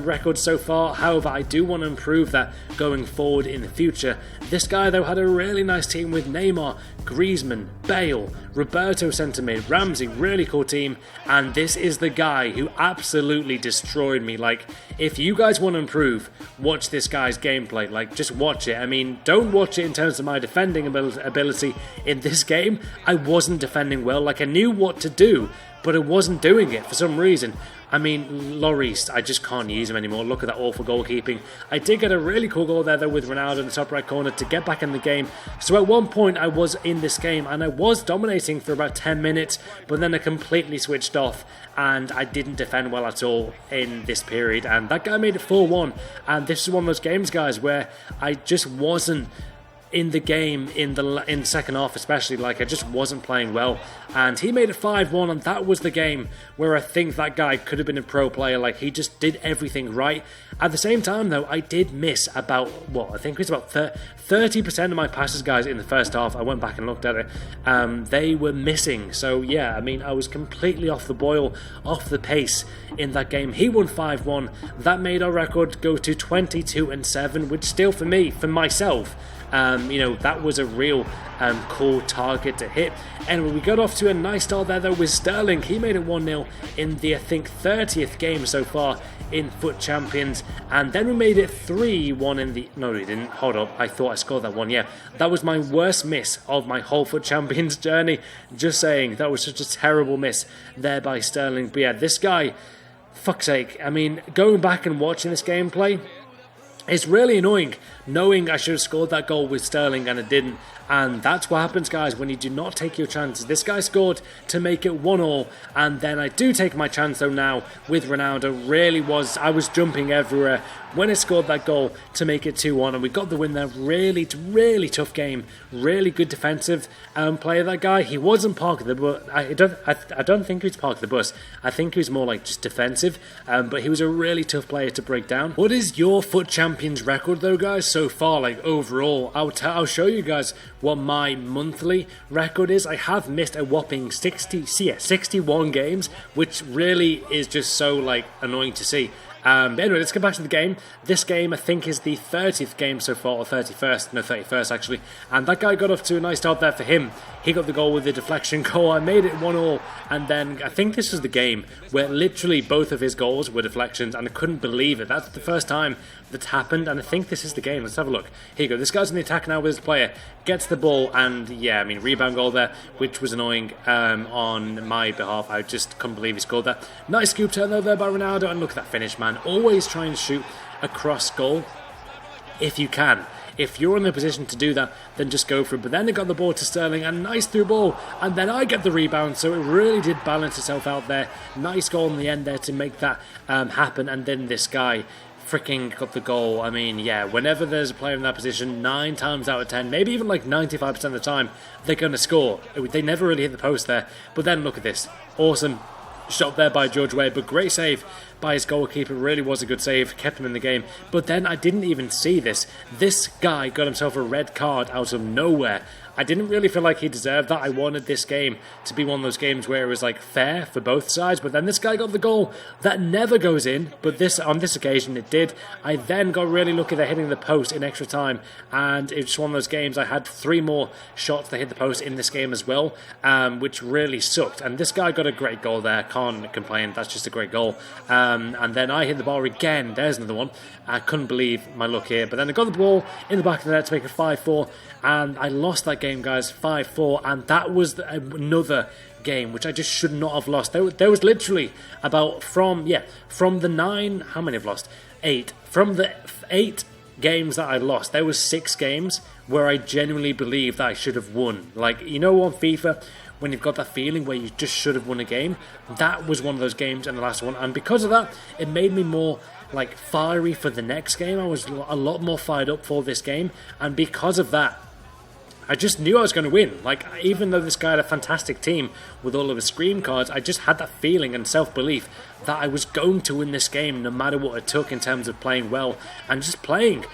record so far. However, I do want to improve that going forward in the future. This guy though had a really nice team with Neymar, Griezmann, Bale, Roberto centre mid, Ramsey, really cool team, and this is the guy who absolutely destroyed me. Like, if you guys want to improve, watch this guy's gameplay. Like, just watch it. I mean, don't watch it in terms of my defending ability. In this game, I wasn't defending well. Like, I knew what to do, but I wasn't doing it for some reason. I mean, Lloris, I just can't use him anymore. Look at that awful goalkeeping. I did get a really cool goal there though with Ronaldo in the top right corner to get back in the game. So at one point I was in this game and I was dominating for about 10 minutes, but then I completely switched off and I didn't defend well at all in this period. And that guy made it 4-1. And this is one of those games, guys, where I just wasn't in the game in the second half, especially. Like, I just wasn't playing well, and he made it 5-1, and that was the game where I think that guy could have been a pro player. Like, he just did everything right. At the same time, though, I did miss about, what, I think it was about 30% of my passes, guys, in the first half. I went back and looked at it. They were missing. So, yeah, I mean, I was completely off the boil, off the pace in that game. He won 5-1. That made our record go to 22-7, which still, for me, for myself, you know, that was a real cool target to hit. Anyway, we got off to a nice start there, though, with Sterling. He made it 1-0 in the, I think, 30th game so far in FUT Champions, and then we made it 3-1 in the... No, we didn't. Hold up. I thought I scored that one. Yeah, that was my worst miss of my whole FUT Champions journey. Just saying, that was such a terrible miss there by Sterling. But yeah, this guy, fuck's sake. I mean, going back and watching this gameplay, it's really annoying knowing I should have scored that goal with Sterling and I didn't. And that's what happens, guys, when you do not take your chances. This guy scored to make it 1-1, and then I do take my chance, though, now with Ronaldo. I was jumping everywhere when I scored that goal to make it 2-1, and we got the win there. Really, really tough game. Really good defensive player, that guy. He wasn't parking the bus. I don't think he was parking the bus. I think he was more like just defensive, but he was a really tough player to break down. What is your FUT Champions record, though, guys, so far, like overall? I'll show you guys what my monthly record is. I have missed a whopping 61 games, which really is just so like annoying to see. But anyway, let's get back to the game. This game, I think, is the 30th game so far, or 31st. No, 31st, actually. And that guy got off to a nice start there for him. He got the goal with the deflection goal. I made it 1-1. And then I think this was the game where literally both of his goals were deflections, and I couldn't believe it. That's the first time that's happened, and I think this is the game. Let's have a look. Here you go. This guy's in the attack now with his player. Gets the ball, and yeah, I mean, rebound goal there, which was annoying on my behalf. I just couldn't believe he scored that. Nice scoop turn there by Ronaldo, and look at that finish, man. Always try and shoot a cross goal if you can. If you're in the position to do that, then just go for it. But then they got the ball to Sterling, and nice through ball, and then I get the rebound, so it really did balance itself out there. Nice goal in the end there to make that happen, and then this guy freaking got the goal. I mean, yeah, whenever there's a player in that position, 9 times out of 10, maybe even like 95% of the time, they're going to score. They never really hit the post there. But then look at this. Awesome shot there by George Weah, but great save by his goalkeeper. Really was a good save, kept him in the game. But then I didn't even see this. This guy got himself a red card out of nowhere. I didn't really feel like he deserved that. I wanted this game to be one of those games where it was like fair for both sides, but then this guy got the goal that never goes in, but on this occasion it did. I then got really lucky at hitting the post in extra time, and it's just one of those games. I had 3 more shots that hit the post in this game as well, which really sucked, and this guy got a great goal there. Can't complain, that's just a great goal. And then I hit the bar again. There's another one. I couldn't believe my luck here, but then I got the ball in the back of the net to make it 5-4, and I lost that game, guys, 5-4, and that was another game which I just should not have lost. There was literally about from the 9, how many I've lost? 8. From the 8 games that I lost, there was 6 games where I genuinely believe that I should have won. Like, you know, on FIFA, when you've got that feeling where you just should have won a game, that was one of those games and the last one, and because of that, it made me more like fiery for the next game. I was a lot more fired up for this game, and because of that, I just knew I was going to win. Like, even though this guy had a fantastic team with all of his scream cards, I just had that feeling and self-belief that I was going to win this game no matter what it took in terms of playing well and just playing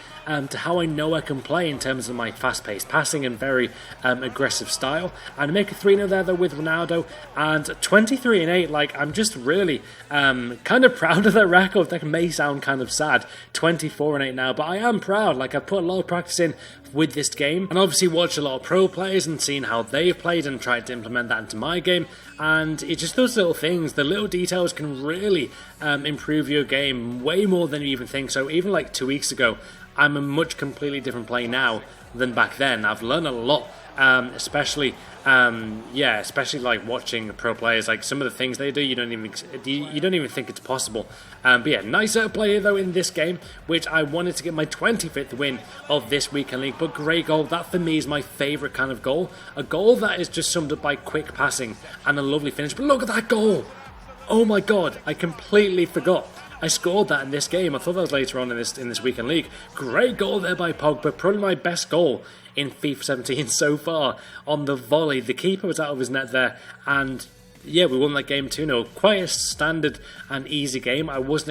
to how I know I can play in terms of my fast-paced passing and very aggressive style. And make a 3-0 there, though, with Ronaldo. And 23-8, like, I'm just really kind of proud of that record. That may sound kind of sad, 24-8 now, but I am proud. Like, I put a lot of practice in with this game, and obviously watched a lot of pro players and seen how they've played and tried to implement that into my game. And it's just those little things, the little details can really improve your game way more than you even think. So even like 2 weeks ago, I'm a much completely different player now than back then. I've learned a lot, especially like watching pro players. Like some of the things they do, you don't even think it's possible. But yeah, nice player though in this game, which I wanted to get my 25th win of this weekend league. But great goal. That for me is my favourite kind of goal. A goal that is just summed up by quick passing and a lovely finish. But look at that goal! Oh my god, I completely forgot I scored that in this game. I thought that was later on in this weekend league. Great goal there by Pogba, probably my best goal in FIFA 17 so far on the volley. The keeper was out of his net there, and yeah, we won that game 2-0. Quite a standard and easy game. I was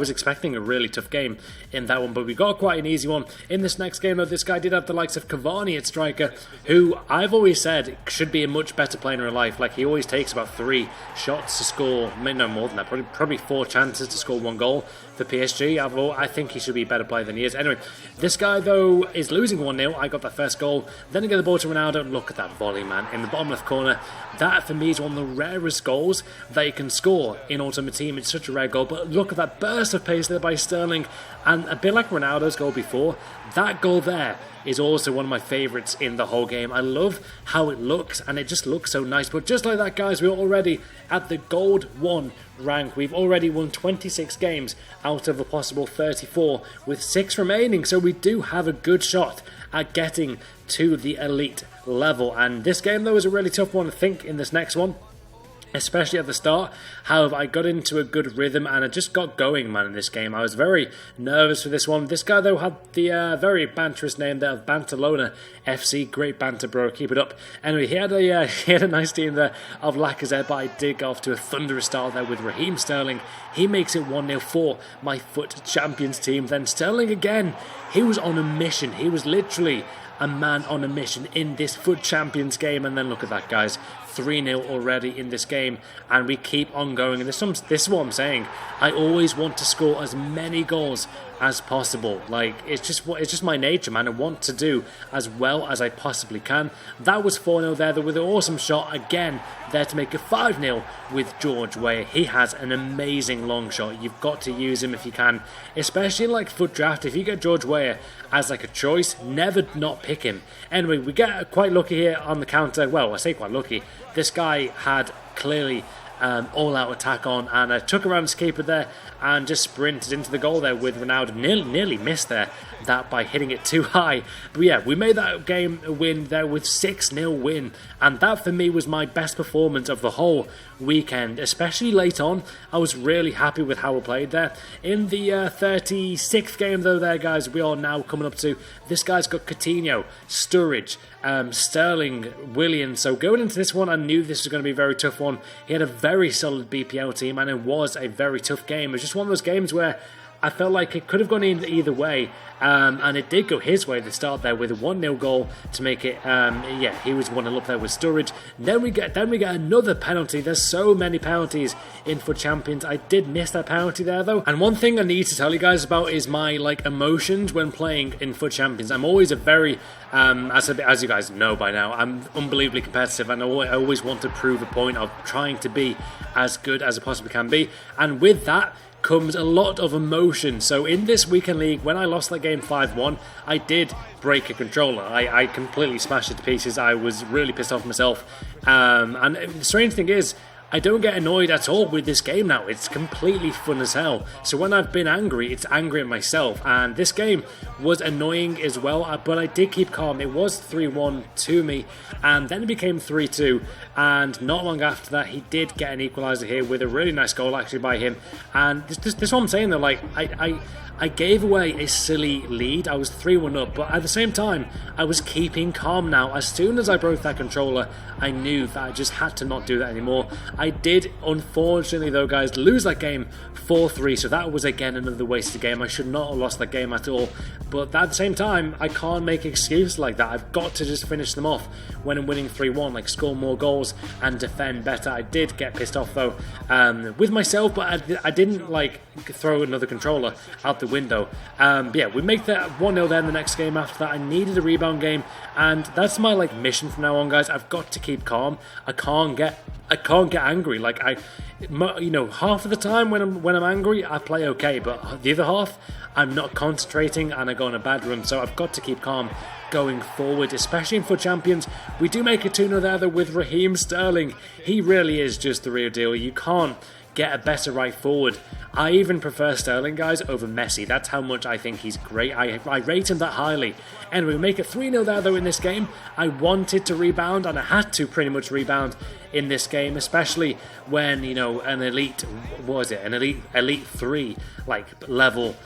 expecting a really tough game in that one, but we got quite an easy one. In this next game, though, this guy did have the likes of Cavani at striker, who I've always said should be a much better player in real life. Like, he always takes about 3 shots to score, no more than that, probably 4 chances to score 1 goal for PSG. I think he should be a better player than he is. Anyway, this guy, though, is losing 1-0. I got that first goal. Then I get the ball to Ronaldo. Look at that volley, man, in the bottom left corner. That, for me, is one of the rarest goals that you can score in Ultimate Team. It's such a rare goal, but look at that burst of pace there by Sterling, and a bit like Ronaldo's goal before, that goal there is also one of my favourites in the whole game. I love how it looks, and it just looks so nice. But just like that, guys, we're already at the Gold 1 rank. We've already won 26 games out of a possible 34 with 6 remaining, so we do have a good shot at getting to the elite level. And this game, though, is a really tough one to think in this next one, especially at the start. However, I got into a good rhythm and I just got going, man, in this game. I was very nervous for this one. This guy, though, had the very banterous name there of Bantalona FC. Great banter, bro. Keep it up. Anyway, he had a nice team there of Lacazette, but I did go off to a thunderous start there with Raheem Sterling. He makes it 1-0 for my FUT Champions team. Then Sterling again. He was on a mission. He was literally a man on a mission in this FUT Champions game. And then look at that, guys. 3-0 already in this game, and we keep on going. And this is what I'm saying. I always want to score as many goals as possible. Like, it's just my nature, man. I want to do as well as I possibly can. That was 4-0 there with an awesome shot again there to make it 5-0 with George Weah. He has an amazing long shot. You've got to use him if you can, especially in like FUT Draft. If you get George Weah as like a choice, never not pick him. Anyway, we get quite lucky here on the counter. Well, I say quite lucky. This guy had clearly all-out attack on, and I took around his keeper there and just sprinted into the goal there with Ronaldo. Nearly missed that by hitting it too high. But yeah, we made that game a win there with 6-0 win, and that for me was my best performance of the whole weekend, especially late on. I was really happy with how we played there. In the 36th game, though, there, guys, we are now coming up to, this guy's got Coutinho, Sturridge, Sterling, Williams. So going into this one, I knew this was going to be a very tough one. He had a very solid BPL team, and it was a very tough game. It was just one of those games where I felt like it could have gone in either way, and it did go his way to start there with a 1-0 goal to make it. Yeah, he was 1-0 up there with Sturridge. Then we get another penalty. There's so many penalties in FUT Champions. I did miss that penalty there, though. And one thing I need to tell you guys about is my emotions when playing in FUT Champions. I'm always a very as you guys know by now, I'm unbelievably competitive, and I always want to prove a point of trying to be as good as I possibly can be. And with that comes a lot of emotion. So in this weekend league, when I lost that game 5-1, I did break a controller. I completely smashed it to pieces. I was really pissed off myself. And the strange thing is, I don't get annoyed at all with this game now. It's completely fun as hell. So when I've been angry, it's angry at myself. And this game was annoying as well, but I did keep calm. It was 3-1 to me, and then it became 3-2. And not long after that, he did get an equaliser here with a really nice goal actually by him. And this is what I'm saying though, like, I gave away a silly lead. I was 3-1 up, but at the same time, I was keeping calm now. As soon as I broke that controller, I knew that I just had to not do that anymore. I did, unfortunately though, guys, lose that game 4-3, so that was again another wasted game. I should not have lost that game at all, but at the same time, I can't make excuses like that. I've got to just finish them off when I'm winning 3-1, like score more goals and defend better. I did get pissed off though with myself, but I didn't like throw another controller out the window. But yeah, we make that 1-0 then the next game after that. I needed a rebound game, and that's my mission from now on, guys. I've got to keep calm. I can't get angry. Like, half of the time when I'm angry, I play okay, but the other half, I'm not concentrating and I go on a bad run. So I've got to keep calm going forward, especially in FUT Champions. We do make a 2-0 there though with Raheem Sterling. He really is just the real deal. You can't get a better right forward. I even prefer Sterling, guys, over Messi. That's how much I think he's great. I rate him that highly. Anyway, we make it 3-0 there, though, in this game. I wanted to rebound, and I had to pretty much rebound in this game, especially when, you know, an elite, what was it, an elite 3, like, level,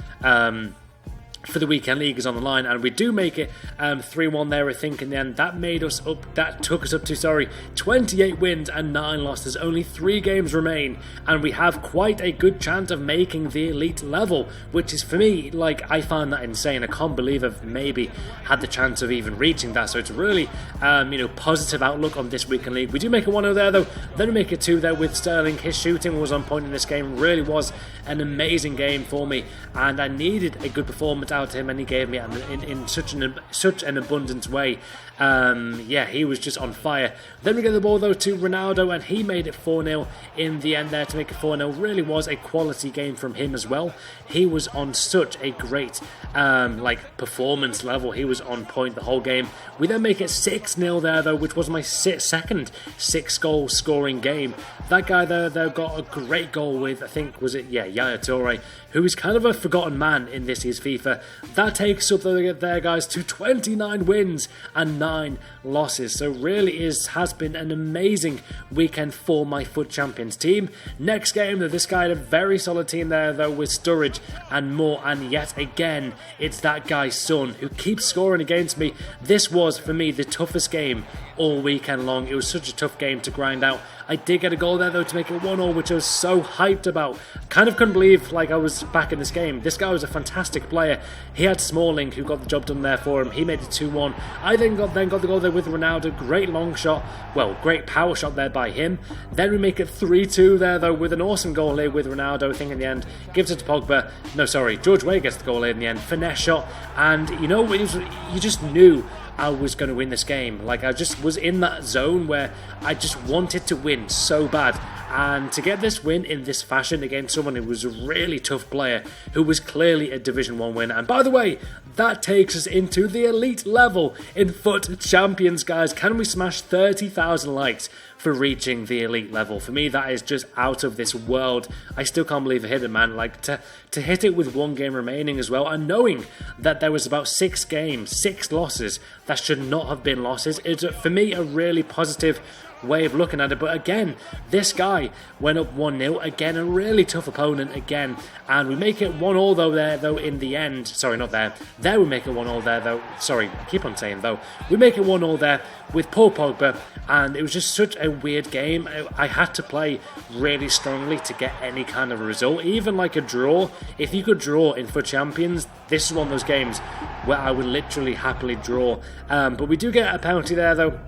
for the weekend league is on the line, and we do make it 3-1 there, I think, in the end. That took us up to 28 wins and 9 losses. Only 3 games remain, and we have quite a good chance of making the elite level, which is, for me, like, I find that insane. I can't believe I've maybe had the chance of even reaching that, so it's really, you know, positive outlook on this weekend league. We do make a 1-0 there, though. Then we make it 2 there with Sterling. His shooting was on point in this game. Really was an amazing game for me, and I needed a good performance out to him, and he gave me in such an abundant way. Yeah, he was just on fire. Then we get the ball though to Ronaldo, and he made it 4-0 in the end there to make it 4-0. Really was a quality game from him as well. He was on such a great like performance level. He was on point the whole game. We then make it 6-0 there though, which was my second 6-goal scoring game. That guy there got a great goal with, I think, was it, yeah, Yaya Toure, who is kind of a forgotten man in this year's FIFA. That takes up there, guys, to 29 wins and 9 losses. So really has been an amazing weekend for my FUT Champions team. Next game, this guy had a very solid team there, though, with Sturridge and more. And yet again, it's that guy's son who keeps scoring against me. This was, for me, the toughest game all weekend long. It was such a tough game to grind out. I did get a goal there, though, to make it 1-0, which I was so hyped about. Kind of couldn't believe, like, I was back in this game. This guy was a fantastic player. He had Smalling, who got the job done there for him. He made it 2-1. I then got the goal there with Ronaldo. Great long shot. Well, great power shot there by him. Then we make it 3-2 there, though, with an awesome goal here with Ronaldo. I think in the end, gives it to Pogba. No, sorry, George Weah gets the goal here in the end. Finesse shot. And, you know, you just knew I was going to win this game. Like, I just was in that zone where I just wanted to win so bad. And to get this win in this fashion against someone who was a really tough player, who was clearly a Division 1 winner. And by the way, that takes us into the elite level in FUT Champions, guys. Can we smash 30,000 likes for reaching the elite level? For me, that is just out of this world. I still can't believe I hit it, man. Like, to hit it with 1 game remaining as well, and knowing that there was about 6 games, 6 losses that should not have been losses, is, for me, a really positive way of looking at it. But again, this guy went up 1-0, again a really tough opponent again, and we make it 1-1 though in the end. Sorry, not there we make it 1-1 there though. Sorry, I keep on saying though. We make it 1-0 there with Paul Pogba, and it was just such a weird game. I had to play really strongly to get any kind of a result, even like a draw. If you could draw in FUT Champions, this is one of those games where I would literally happily draw. But we do get a penalty there though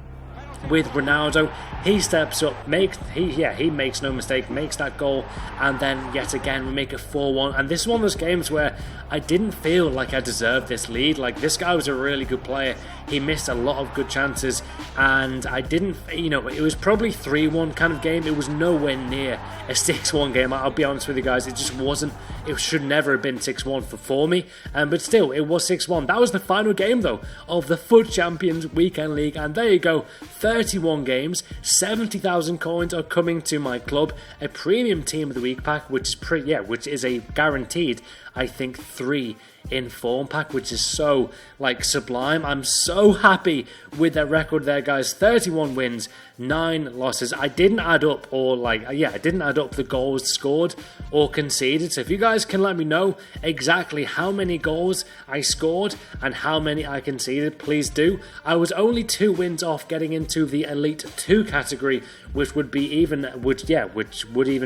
with Ronaldo. He steps up, he makes no mistake, makes that goal, and then yet again we make a 4-1. And this is one of those games where I didn't feel like I deserved this lead. Like, this guy was a really good player. He missed a lot of good chances, and I didn't, you know, it was probably 3-1 kind of game. It was nowhere near a 6-1 game. I'll be honest with you guys, it just wasn't. It should never have been 6-1 for me, but still, it was 6-1. That was the final game, though, of the FUT Champions Weekend League, and there you go, 31 games, 70,000 coins are coming to my club, a premium team of the week pack, which is which is a guaranteed, I think, 3 in form pack, which is so, like, sublime. I'm so happy with that record there, guys. 31 wins, 9 losses. I didn't add up I didn't add up the goals scored or conceded. So if you guys can let me know exactly how many goals I scored and how many I conceded, please do. I was only 2 wins off getting into the Elite 2 category, which would even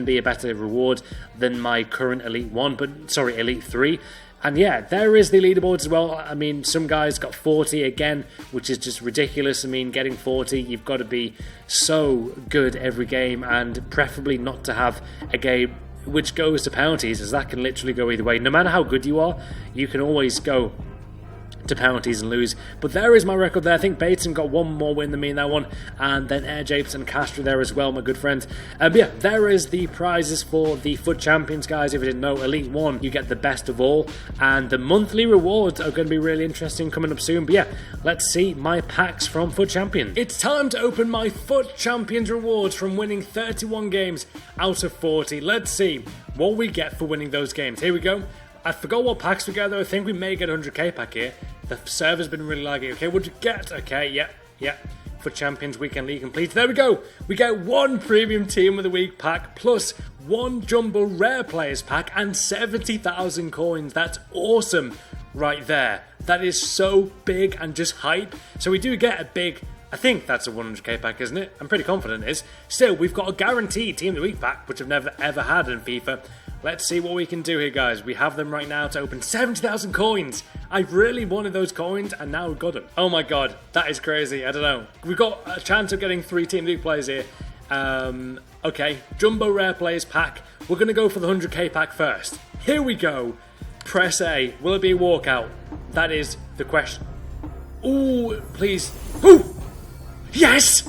be a better reward than my current Elite 3. And yeah, there is the leaderboards as well. I mean, some guys got 40 again, which is just ridiculous. I mean, getting 40, you've got to be so good every game, and preferably not to have a game which goes to penalties, as that can literally go either way. No matter how good you are, you can always go to penalties and lose. But there is my record there. I think Bateson got one more win than me in that one, and then Air Japes and Castro there as well, my good friends. But yeah, there is the prizes for the FUT Champions, guys. If you didn't know, Elite 1, you get the best of all, and the monthly rewards are going to be really interesting coming up soon. But yeah, let's see my packs from FUT Champions. It's time to open my FUT Champions rewards from winning 31 games out of 40. Let's see what we get for winning those games. Here we go. I forgot what packs we get though. I think we may get a 100k pack here. The server's been really laggy. Okay, what'd you get? Okay, yeah. For Champions Weekend League complete. There we go. We get one Premium Team of the Week pack plus one Jumbo Rare Players pack and 70,000 coins. That's awesome right there. That is so big and just hype. So we do get a big... I think that's a 100k pack, isn't it? I'm pretty confident it is. Still, we've got a guaranteed Team of the Week pack, which I've never ever had in FIFA. Let's see what we can do here, guys. We have them right now to open 70,000 coins. I really wanted those coins, and now we've got them. Oh my god, that is crazy. I don't know. We've got a chance of getting 3 Team of the Week players here. Okay, Jumbo Rare Players pack. We're going to go for the 100k pack first. Here we go. Press A. Will it be a walkout? That is the question. Ooh, please. Ooh! Yes!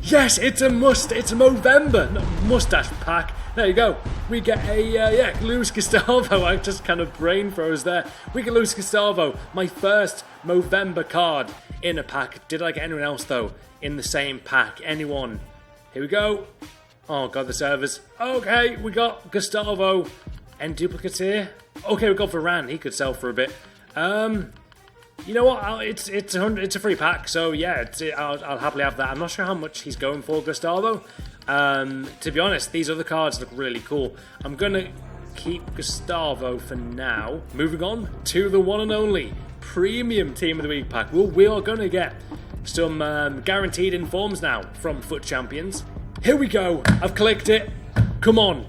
Yes, it's a Movember mustache pack. There you go. We get a, Luis Gustavo. I just kind of brain froze there. We get Luis Gustavo, my first Movember card in a pack. Did I get anyone else, though, in the same pack? Anyone? Here we go. Oh, God, the servers. Okay, we got Gustavo. Any duplicates here? Okay, we got Varane. He could sell for a bit. You know what? It's a free pack, so yeah, I'll happily have that. I'm not sure how much he's going for, Gustavo. To be honest, these other cards look really cool. I'm gonna keep Gustavo for now. Moving on to the one and only Premium Team of the Week pack. We are gonna get some guaranteed informs now from FUT Champions. Here we go. I've clicked it. Come on,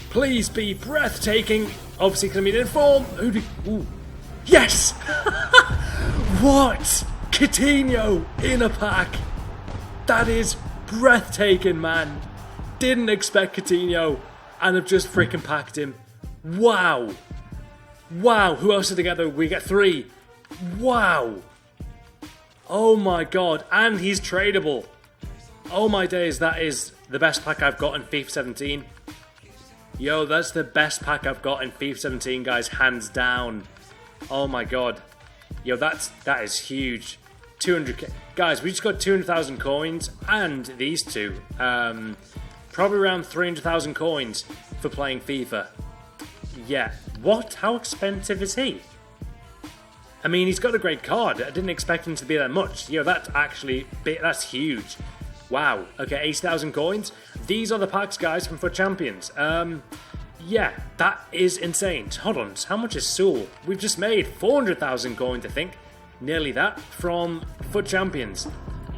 please be breathtaking. Obviously, gonna be an inform. Ooh. Yes! What? Coutinho in a pack. That is breathtaking, man. Didn't expect Coutinho and have just freaking packed him. Wow. Wow. Who else did they get though? We get 3. Wow. Oh my god. And he's tradable. Oh my days. That is the best pack I've got in FIFA 17. Yo, that's the best pack I've got in FIFA 17, guys. Hands down. Oh my god. Yo, that is huge. 200k. Guys, we just got 200,000 coins and these two. Probably around 300,000 coins for playing FIFA. Yeah. What? How expensive is he? I mean, he's got a great card. I didn't expect him to be that much. Yo, that's actually big. That's huge. Wow. Okay, 80,000 coins. These are the packs, guys, from FUT Champions. Yeah, that is insane. Hold on, how much is Soul? We've just made 400,000 coins, I think. Nearly that from FUT Champions.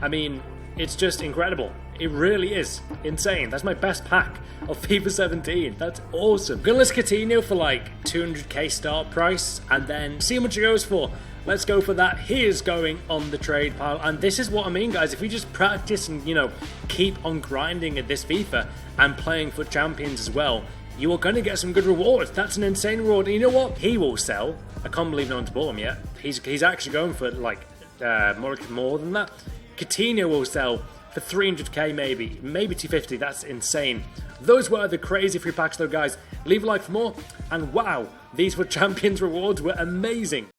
I mean, it's just incredible. It really is insane. That's my best pack of FIFA 17. That's awesome. Gonna list Coutinho for like 200k start price and then see how much it goes for. Let's go for that. He is going on the trade pile. And this is what I mean, guys. If you just practice and, keep on grinding at this FIFA and playing FUT Champions as well, you are going to get some good rewards. That's an insane reward. And you know what? He will sell. I can't believe no one's bought him yet. He's actually going for like more than that. Coutinho will sell for 300k maybe 250. That's insane. Those were the crazy free packs though, guys. Leave a like for more. And wow, these were Champions rewards were amazing.